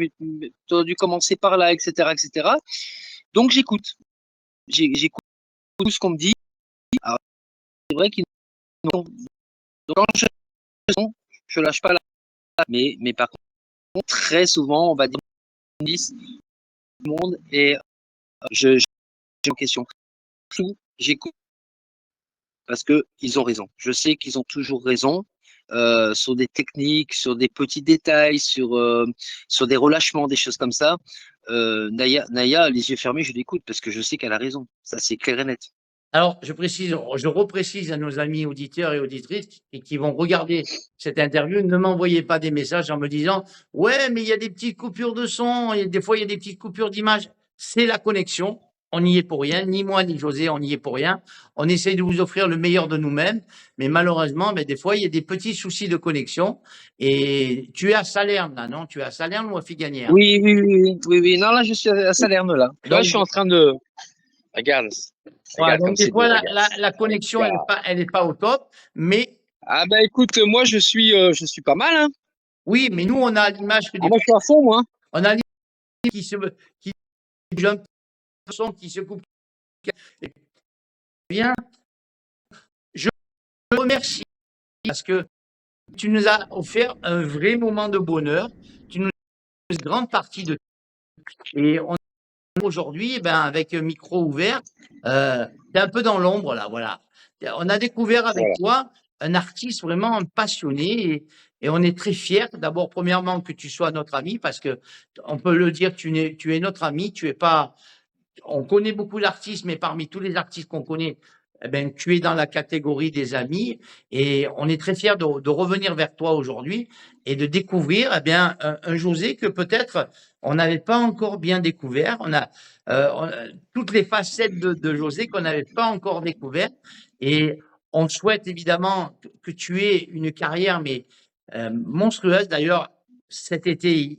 dû commencer par là, etc., etc. Donc j'écoute, j'écoute tout ce qu'on me dit. Alors, c'est vrai qu'ils donc quand je lâche pas là, mais par contre très souvent on va dire 10 du monde et j'ai en question tout, j'écoute parce que ils ont raison. Je sais qu'ils ont toujours raison. Sur des techniques, sur des petits détails, sur des relâchements, des choses comme ça. Naya, les yeux fermés, je l'écoute parce que je sais qu'elle a raison. Ça, c'est clair et net. Alors, je reprécise à nos amis auditeurs et auditrices qui vont regarder cette interview, ne m'envoyez pas des messages en me disant « Ouais, mais il y a des petites coupures de son, et des fois il y a des petites coupures d'image. » C'est la connexion, on n'y est pour rien, ni moi ni José, on n'y est pour rien. On essaie de vous offrir le meilleur de nous-mêmes, mais malheureusement, des fois il y a des petits soucis de connexion. Et tu es à Salerne, là, non? Tu es à Salerne ou à Figuières? Oui. Non, là, je suis à Salerne, là. Là, je suis en train de… Regarde. Ouais, Regarde comme donc des c'est fois, beau, regarde. la connexion, elle est pas au top, mais Ah bah écoute, moi, je suis pas mal, hein. oui, mais nous, on a l'image que Ah, moi, je suis à fond, moi. on a l'image qui bouge un peu, son, qui se coupe bien. Je te remercie parce que tu nous as offert un vrai moment de bonheur. Tu nous as fait une grande partie de et on aujourd'hui, avec un micro ouvert, t'es un peu dans l'ombre là, voilà. On a découvert avec Voilà. toi un artiste vraiment passionné et on est très fiers. D'abord, premièrement, que tu sois notre ami parce que on peut le dire, tu es notre ami, tu es pas. On connaît beaucoup d'artistes, mais parmi tous les artistes qu'on connaît, tu es dans la catégorie des amis et on est très fiers de revenir vers toi aujourd'hui et de découvrir un José que peut-être on n'avait pas encore bien découvert. On a toutes les facettes de José qu'on n'avait pas encore découvert et on souhaite évidemment que tu aies une carrière mais monstrueuse. D'ailleurs, cet été,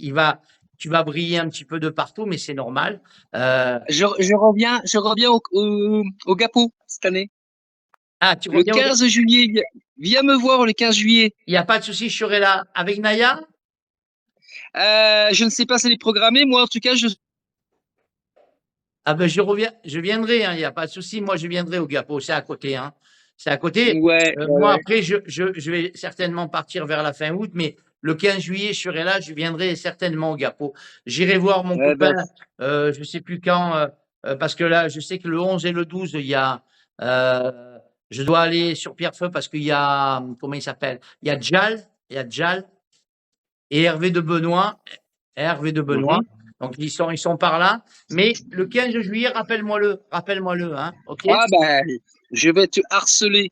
tu vas briller un petit peu de partout, mais c'est normal. Je reviens au Gapo cette année. Ah, tu Le reviens 15 juillet. Viens me voir le 15 juillet. Il n'y a pas de souci, je serai là avec Naya. Je ne sais pas si elle est programmée. Moi, en tout cas, Ah je viendrai, hein, il n'y a pas de souci. Moi, je viendrai au Gapo, c'est à côté, hein. C'est à côté. Ouais, Moi, ouais. après, je vais certainement partir vers la fin août, mais le 15 juillet, je serai là, je viendrai certainement au Gapo. J'irai voir mon Ouais, copain, je ne sais plus quand, parce que là, je sais que le 11 et le 12, je dois aller sur Pierrefeu parce qu'il y a, comment il s'appelle? Il y a Jal et Hervé de Benoît. Mhm. Donc ils sont par là. Mais le 15 juillet, rappelle-moi-le, hein, ok? Ah ben, je vais te harceler.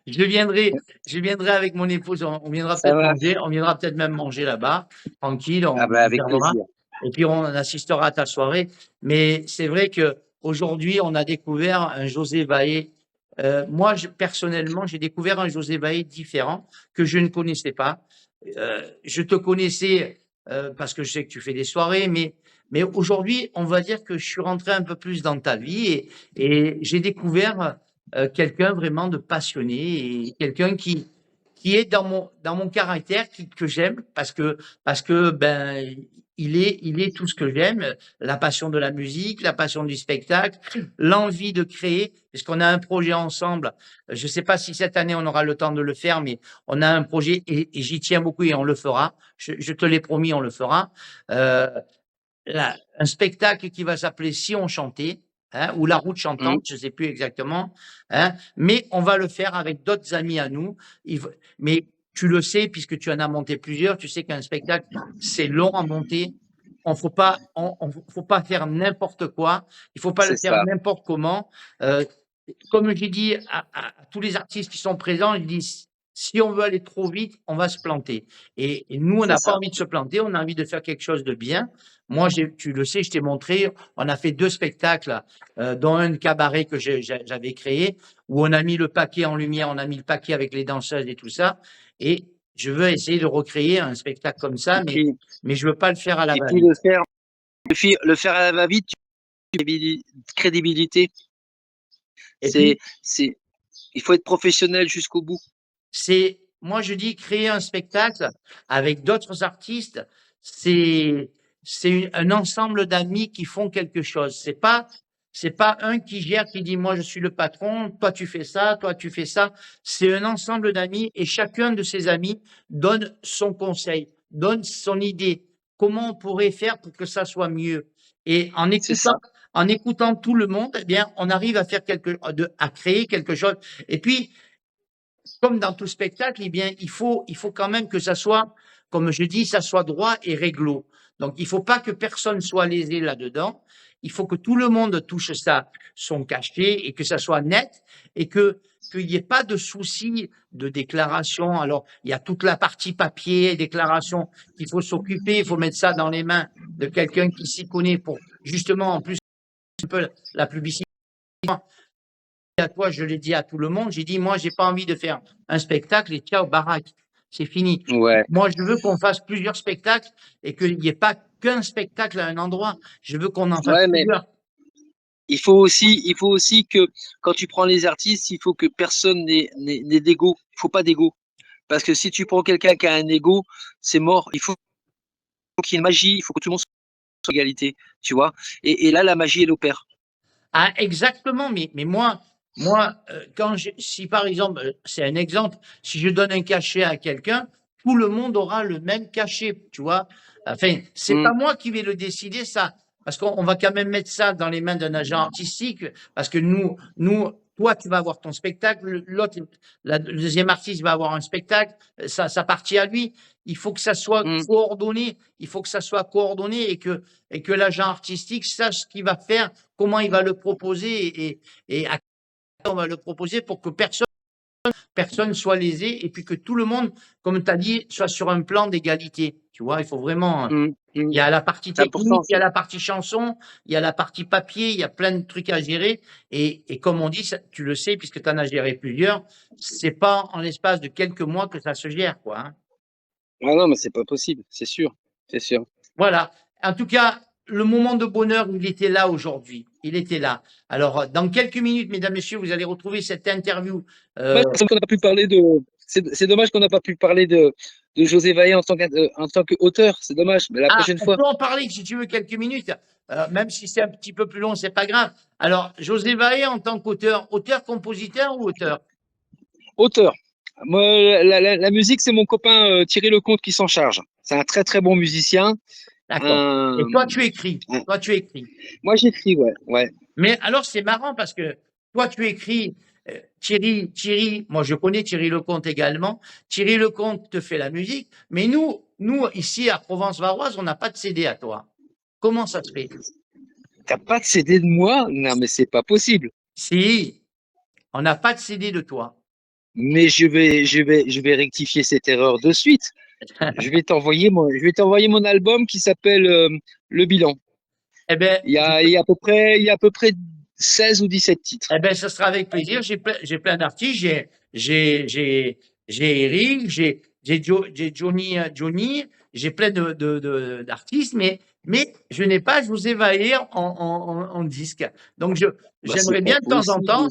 Je viendrai avec mon épouse. On viendra Ça peut-être va. manger. On viendra peut-être même manger là-bas, tranquille. Ah On ben, avec observera. plaisir. Et puis on assistera à ta soirée. Mais c'est vrai que aujourd'hui, on a découvert un José Baé. Moi, personnellement, j'ai découvert un José Baé différent que je ne connaissais pas. Je te connaissais parce que je sais que tu fais des soirées, mais aujourd'hui, on va dire que je suis rentré un peu plus dans ta vie et j'ai découvert quelqu'un vraiment de passionné et quelqu'un qui est dans mon caractère que j'aime parce que il est tout ce que j'aime, la passion de la musique, la passion du spectacle, l'envie de créer, parce qu'on a un projet ensemble. Je ne sais pas si cette année on aura le temps de le faire, mais on a un projet et j'y tiens beaucoup et on le fera. Je te l'ai promis, on le fera. Euh, un spectacle qui va s'appeler Si on chantait, hein, ou La route chantante, je ne sais plus exactement, hein, mais on va le faire avec d'autres amis à nous. Mais tu le sais, puisque tu en as monté plusieurs, tu sais qu'un spectacle, c'est long à monter. Faut pas faire n'importe quoi. Il faut pas le C'est faire ça. n'importe comment. Euh, Comme j'ai dit à tous les artistes qui sont présents, je dis, si on veut aller trop vite, on va se planter. Et nous, on C'est n'a pas ça. envie de se planter, on a envie de faire quelque chose de bien. Moi, tu le sais, je t'ai montré, on a fait 2 spectacles, dont un cabaret que j'avais créé, où on a mis le paquet en lumière, on a mis le paquet avec les danseuses et tout ça. Et je veux essayer de recréer un spectacle comme ça, Et puis, mais je veux pas le faire à la et puis va-vite. le faire à la va-vite, crédibilité. Et puis, C'est, il faut être professionnel jusqu'au bout. c'est moi, je dis créer un spectacle avec d'autres artistes, c'est un ensemble d'amis qui font quelque chose. C'est pas un qui gère, qui dit moi je suis le patron, toi tu fais ça, toi tu fais ça. C'est un ensemble d'amis et chacun de ces amis donne son conseil, donne son idée. Comment on pourrait faire pour que ça soit mieux? Et C'est ça. en écoutant tout le monde, eh bien, on arrive à faire à créer quelque chose. Et puis, comme dans tout spectacle, eh bien, il faut quand même que ça soit, comme je dis, ça soit droit et réglo. Donc, il ne faut pas que personne soit lésé là-dedans. Il faut que tout le monde touche son cachet et que ça soit net et qu'il n'y ait pas de souci de déclaration. Alors, il y a toute la partie papier, déclaration, qu'il faut s'occuper. Il faut mettre ça dans les mains de quelqu'un qui s'y connaît pour justement, en plus, un peu la publicité. À toi, je l'ai dit à tout le monde, j'ai dit, moi, j'ai pas envie de faire un spectacle et ciao, baraque, c'est fini. Ouais. Moi, je veux qu'on fasse plusieurs spectacles et qu'il n'y ait pas qu'un spectacle à un endroit. Je veux qu'on en fasse Ouais, mais plusieurs. il faut aussi que quand tu prends les artistes, il faut que personne n'ait d'ego. Il faut pas d'ego. Parce que si tu prends quelqu'un qui a un ego, c'est mort. Il faut qu'il y ait une magie, il faut que tout le monde soit à égalité, tu vois. Et là, la magie, elle opère. Ah, exactement, mais moi, si par exemple, c'est un exemple, si je donne un cachet à quelqu'un, tout le monde aura le même cachet, tu vois. Enfin, c'est pas moi qui vais le décider, ça, parce qu'on va quand même mettre ça dans les mains d'un agent artistique, parce que toi, tu vas avoir ton spectacle, l'autre, le deuxième artiste va avoir un spectacle, ça partit à lui. Il faut que ça soit coordonné, il faut que ça soit coordonné et que l'agent artistique sache ce qu'il va faire, comment il va le proposer et à qui on va le proposer pour que personne soit lésé et puis que tout le monde, comme tu as dit, soit sur un plan d'égalité. Tu vois, il faut vraiment. Il y a la partie C'est technique, important, il y a la partie chanson, il y a la partie papier, il y a plein de trucs à gérer. Et comme on dit, tu le sais, puisque tu en as géré plusieurs, c'est pas en l'espace de quelques mois que ça se gère, quoi. Hein. Ah non, mais c'est pas possible, c'est sûr, c'est sûr. Voilà. En tout cas, le moment de bonheur, il était là aujourd'hui. Il était là. Alors, dans quelques minutes, mesdames, messieurs, vous allez retrouver cette interview. Qu'on a pu parler de. C'est dommage qu'on n'a pas pu parler de José Vaillant en tant qu'auteur. C'est dommage, mais la prochaine on fois. peut en parler si tu veux quelques minutes. Même si c'est un petit peu plus long, c'est pas grave. Alors, José Vaé en tant qu'auteur, compositeur ou auteur? Auteur. Moi, la musique, c'est mon copain Thierry Lecomte qui s'en charge. C'est un très très bon musicien. D'accord. Et toi, tu écris. Toi, tu écris. Moi, j'écris, ouais. Mais alors, c'est marrant parce que toi, tu écris. Thierry, moi je connais Thierry Lecomte également. Thierry Lecomte te fait la musique, mais nous ici à Provence-Varoise, on n'a pas de CD à toi. Comment ça se fait? T'as pas de CD de moi? Non, mais c'est pas possible. Si, on n'a pas de CD de toi. Mais je vais rectifier cette erreur de suite. Je vais t'envoyer mon album qui s'appelle Le Bilan. Eh ben, il y a à peu près 16 ou 17 titres. Eh ben, ce sera avec plaisir. J'ai plein d'artistes. J'ai Eric, j'ai Johnny, j'ai plein d'artistes, mais je n'ai pas José Vaé en disque. Donc, j'aimerais bien de temps en temps,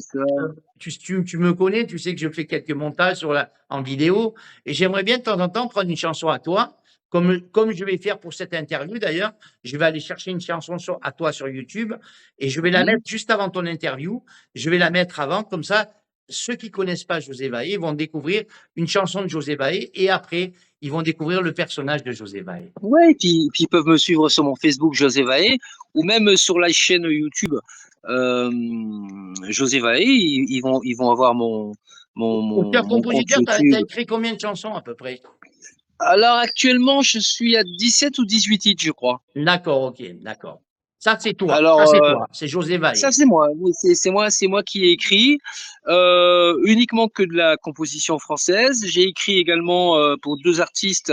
tu me connais, tu sais que je fais quelques montages en vidéo, et j'aimerais bien de temps en temps prendre une chanson à toi, comme je vais faire pour cette interview d'ailleurs. Je vais aller chercher une chanson à toi sur YouTube et je vais la mettre juste avant ton interview. Je vais la mettre avant, comme ça, ceux qui connaissent pas José Vaé vont découvrir une chanson de José Vaé et après, ils vont découvrir le personnage de José Vaé. Ouais, et puis ils peuvent me suivre sur mon Facebook José Vaé ou même sur la chaîne YouTube José Vaé. Ils vont avoir mon Auteur-compositeur, tu as écrit combien de chansons à peu près? Alors actuellement, je suis à 17 ou 18 titres, je crois. D'accord, ok, d'accord. Ça, c'est toi. Alors, ça, c'est toi. C'est José Vaé. Ça, c'est moi. Oui, c'est moi qui ai écrit uniquement que de la composition française. J'ai écrit également pour deux artistes.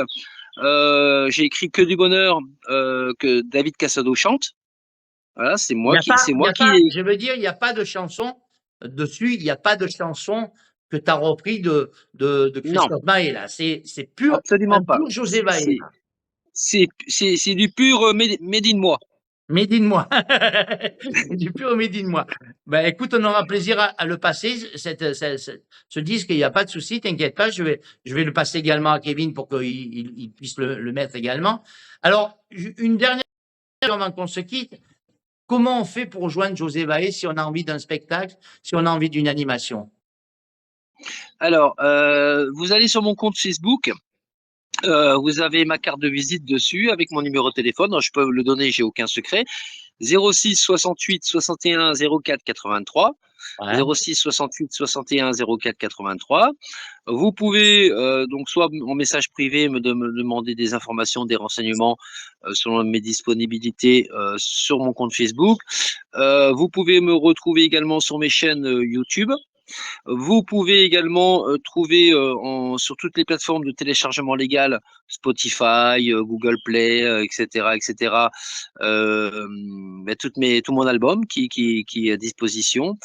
J'ai écrit Que du bonheur que David Cassado chante. Voilà, c'est moi qui. Je veux dire, il n'y a pas de chanson dessus. Il n'y a pas de chanson que tu as repris de Christophe Maé là. C'est pur. Absolument pas. Pur José Vaé. C'est du pur made in moi. Made in moi. Du pur made in moi. Ben, écoute, on aura plaisir à le passer, ce disque, il n'y a pas de souci, t'inquiète pas, je vais le passer également à Kevin pour qu'il puisse le mettre également. Alors, une dernière avant qu'on se quitte, comment on fait pour rejoindre José Baé si on a envie d'un spectacle, si on a envie d'une animation? Alors, vous allez sur mon compte Facebook. Vous avez ma carte de visite dessus avec mon numéro de téléphone. Je peux le donner, j'ai aucun secret. 06 68 61 04 83. Ouais. 06 68 61 04 83. Vous pouvez donc soit en message privé me demander des informations, des renseignements selon mes disponibilités sur mon compte Facebook. Vous pouvez me retrouver également sur mes chaînes YouTube. Vous pouvez également trouver sur toutes les plateformes de téléchargement légal, Spotify, Google Play, etc., etc., tout mon album qui est à disposition.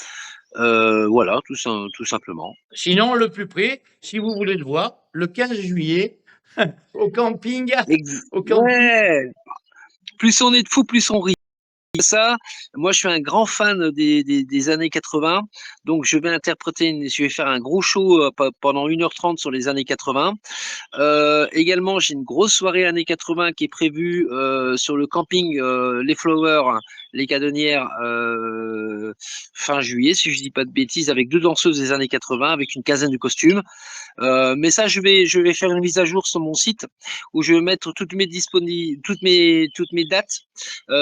Voilà, tout simplement. Sinon, le plus près, si vous voulez le voir, le 15 juillet, au camping, Ouais, plus on est de fous, plus on rit. Ça, moi je suis un grand fan des années 80, donc je vais faire un gros show pendant 1h30 sur les années 80. Également, j'ai une grosse soirée années 80 qui est prévue sur le camping Les Flowers, les Cadonnières, fin juillet, si je dis pas de bêtises, avec 2 danseuses des années 80, avec une quinzaine de costumes. Mais ça, je vais faire une mise à jour sur mon site où je vais mettre toutes mes dates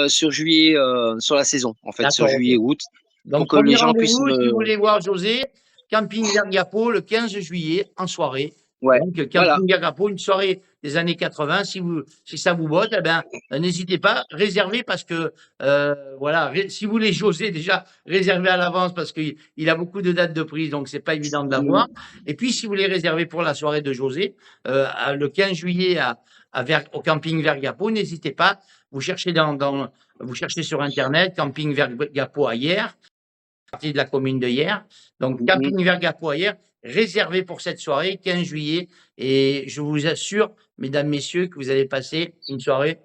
sur juillet, sur la saison, en fait, sur D'accord, ok. juillet-août, pour Donc, que les premier gens puissent rendez-vous, si vous me. voulez voir José, camping Vergapo, le 15 juillet, en soirée. Ouais, Donc, voilà. camping Vergapo, une soirée des années 80. Si ça vous botte, eh ben, n'hésitez pas, réservez parce que, voilà, si vous voulez José, déjà, réservez à l'avance parce qu'il a beaucoup de dates de prise, donc c'est pas évident de l'avoir. Et puis, si vous voulez réserver pour la soirée de José, le 15 juillet au camping Vergapo, n'hésitez pas. Vous cherchez vous cherchez sur Internet, camping Vergapo à Hyères, partie de la commune de Hyères. Donc, camping Vergapo à Hyères, réservé pour cette soirée, 15 juillet. Et je vous assure, mesdames, messieurs, que vous allez passer une soirée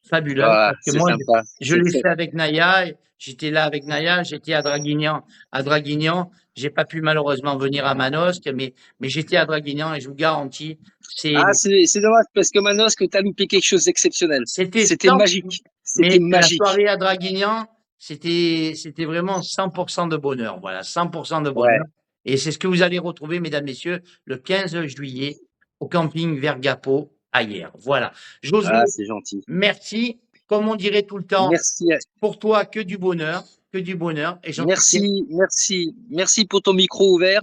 fabuleuse. Ah, Parce que c'est moi, sympa. je l'ai fait avec Naya. J'étais là avec Naya. J'étais à Draguignan. J'ai pas pu malheureusement venir à Manosque, mais j'étais à Draguignan et je vous garantis, Ah, c'est dommage parce que Manosque, t'as loupé quelque chose d'exceptionnel. c'était C'était magique. C'était mais la magique. soirée à Draguignan, c'était vraiment 100% de bonheur. Voilà, 100% de Ouais. bonheur. Et c'est ce que vous allez retrouver, mesdames, messieurs, le 15 juillet au camping Vergapo à Hyères. Voilà. José, Ah, c'est gentil. merci. Comme on dirait tout le temps, Merci. pour toi, que du bonheur, que du bonheur. Et j'en Merci pour ton micro ouvert.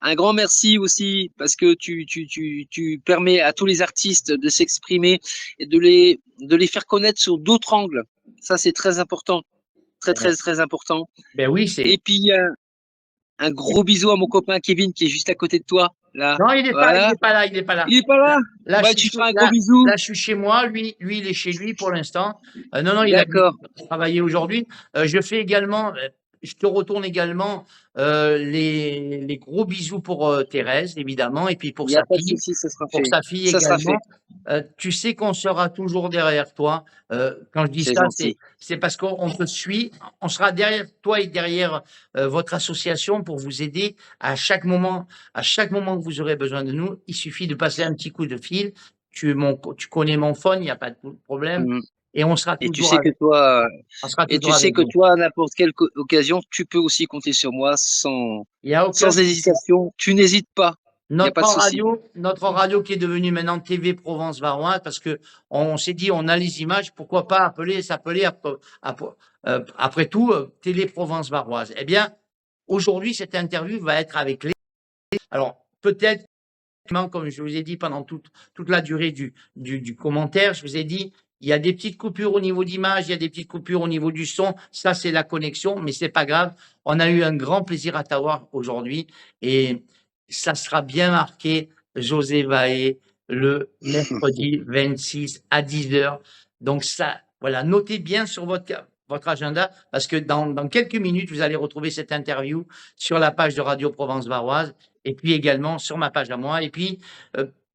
Un grand merci aussi parce que tu permets à tous les artistes de s'exprimer et de les faire connaître sur d'autres angles. Ça, c'est très important. Très important. Ben oui, Et puis, un gros bisou à mon copain Kevin qui est juste à côté de toi. Là. Non, il n'est Voilà. pas là. Il est pas là. Il est pas là? Là, Bah, tu feras un gros bisou. Là, je suis chez moi. Lui, il est chez lui pour l'instant. Non, il a travaillé aujourd'hui. Je fais également, je te retourne également les gros bisous pour Thérèse, évidemment, et puis pour sa fille. Souci, ça sera Pour fait. sa fille Ça également. sera fait. Tu sais qu'on sera toujours derrière toi. Quand je dis C'est ça, gentil. c'est parce qu'on te suit. On sera derrière toi et derrière votre association pour vous aider à chaque moment que vous aurez besoin de nous. Il suffit de passer un petit coup de fil. Tu connais mon phone, il n'y a pas de problème. Mhm. Et on sera Et toujours tu sais que toi, à n'importe quelle occasion, tu peux aussi compter sur moi sans hésitation. Tu n'hésites pas. Il n'y a pas de souci. Notre radio qui est devenue maintenant TV Provence Varoise, parce que on s'est dit, on a les images, pourquoi pas s'appeler après tout Télé Provence Varoise. Eh bien, aujourd'hui, cette interview va être avec alors peut-être, comme je vous ai dit pendant toute la durée du commentaire, je vous ai dit, il y a des petites coupures au niveau d'image, il y a des petites coupures au niveau du son. Ça, c'est la connexion, mais c'est pas grave. On a eu un grand plaisir à t'avoir aujourd'hui et ça sera bien marqué José Baé le mercredi 26 à 10h. Donc ça, voilà, notez bien sur votre agenda parce que dans quelques minutes, vous allez retrouver cette interview sur la page de Radio Provence Varoise et puis également sur ma page à moi. Et puis,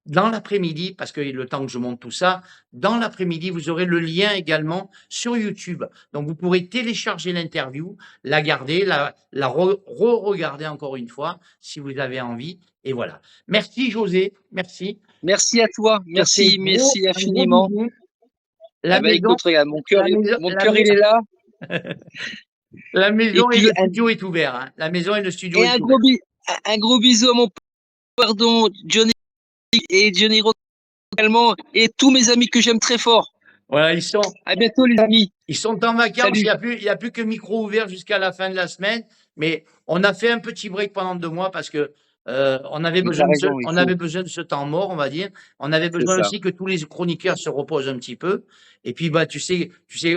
dans l'après-midi, parce que le temps que je monte tout ça, dans l'après-midi, vous aurez le lien également sur YouTube. Donc, vous pourrez télécharger l'interview, la garder, la re-regarder encore une fois, si vous avez envie. Et voilà. Merci, José. Merci. Merci à toi. Merci, merci infiniment. La maison, écoute, regarde, mon cœur, il est là. La maison et le studio est ouvert. Hein. La maison et le studio est ouvert. Un gros bisou à mon pardon, Johnny et Johnny Rock également, et tous mes amis que j'aime très fort. Voilà, ils sont. À bientôt, les amis. Ils sont en vacances. Il n'y a plus que micro ouvert jusqu'à la fin de la semaine. Mais on a fait un petit break pendant 2 mois parce que on avait besoin de ce temps mort, on va dire. On avait besoin aussi que tous les chroniqueurs se reposent un petit peu. Et puis, tu sais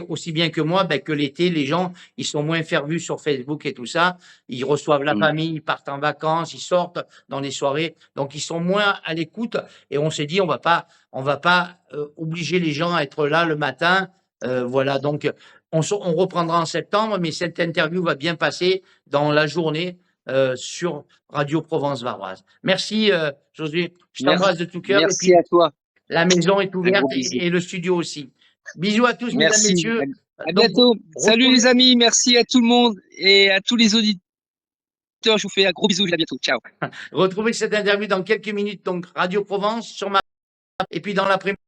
aussi bien que moi, que l'été, les gens, ils sont moins fervus sur Facebook et tout ça. Ils reçoivent la famille, ils partent en vacances, ils sortent dans les soirées. Donc, ils sont moins à l'écoute. Et on s'est dit, on va pas obliger les gens à être là le matin. Voilà. Donc, on reprendra en septembre, mais cette interview va bien passer dans la journée sur Radio Provence Varoise. Merci, Josué. Je t'embrasse de tout cœur. Merci à toi. La maison est ouverte et le studio aussi. Bisous à tous, mesdames et messieurs. À bientôt. Salut les amis, merci à tout le monde et à tous les auditeurs. Je vous fais un gros bisou, à bientôt. Ciao. Retrouvez cette interview dans quelques minutes, donc Radio Provence sur ma et puis dans l'après-midi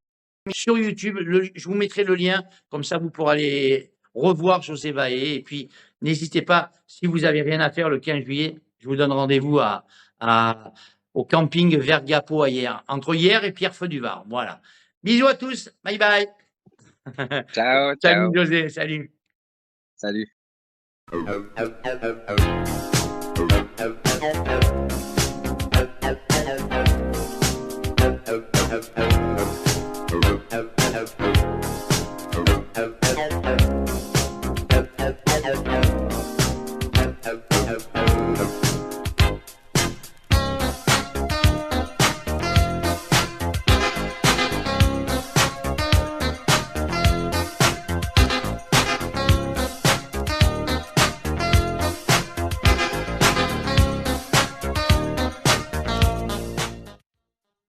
sur YouTube. Je vous mettrai le lien, comme ça vous pourrez aller revoir José Vahé. Et puis n'hésitez pas, si vous n'avez rien à faire le 15 juillet, je vous donne rendez-vous au camping Vergapo à Hier, entre Hier et Pierrefeu du Var. Voilà. Bisous à tous. Bye bye. Ciao. Salut José. Salut. Salut.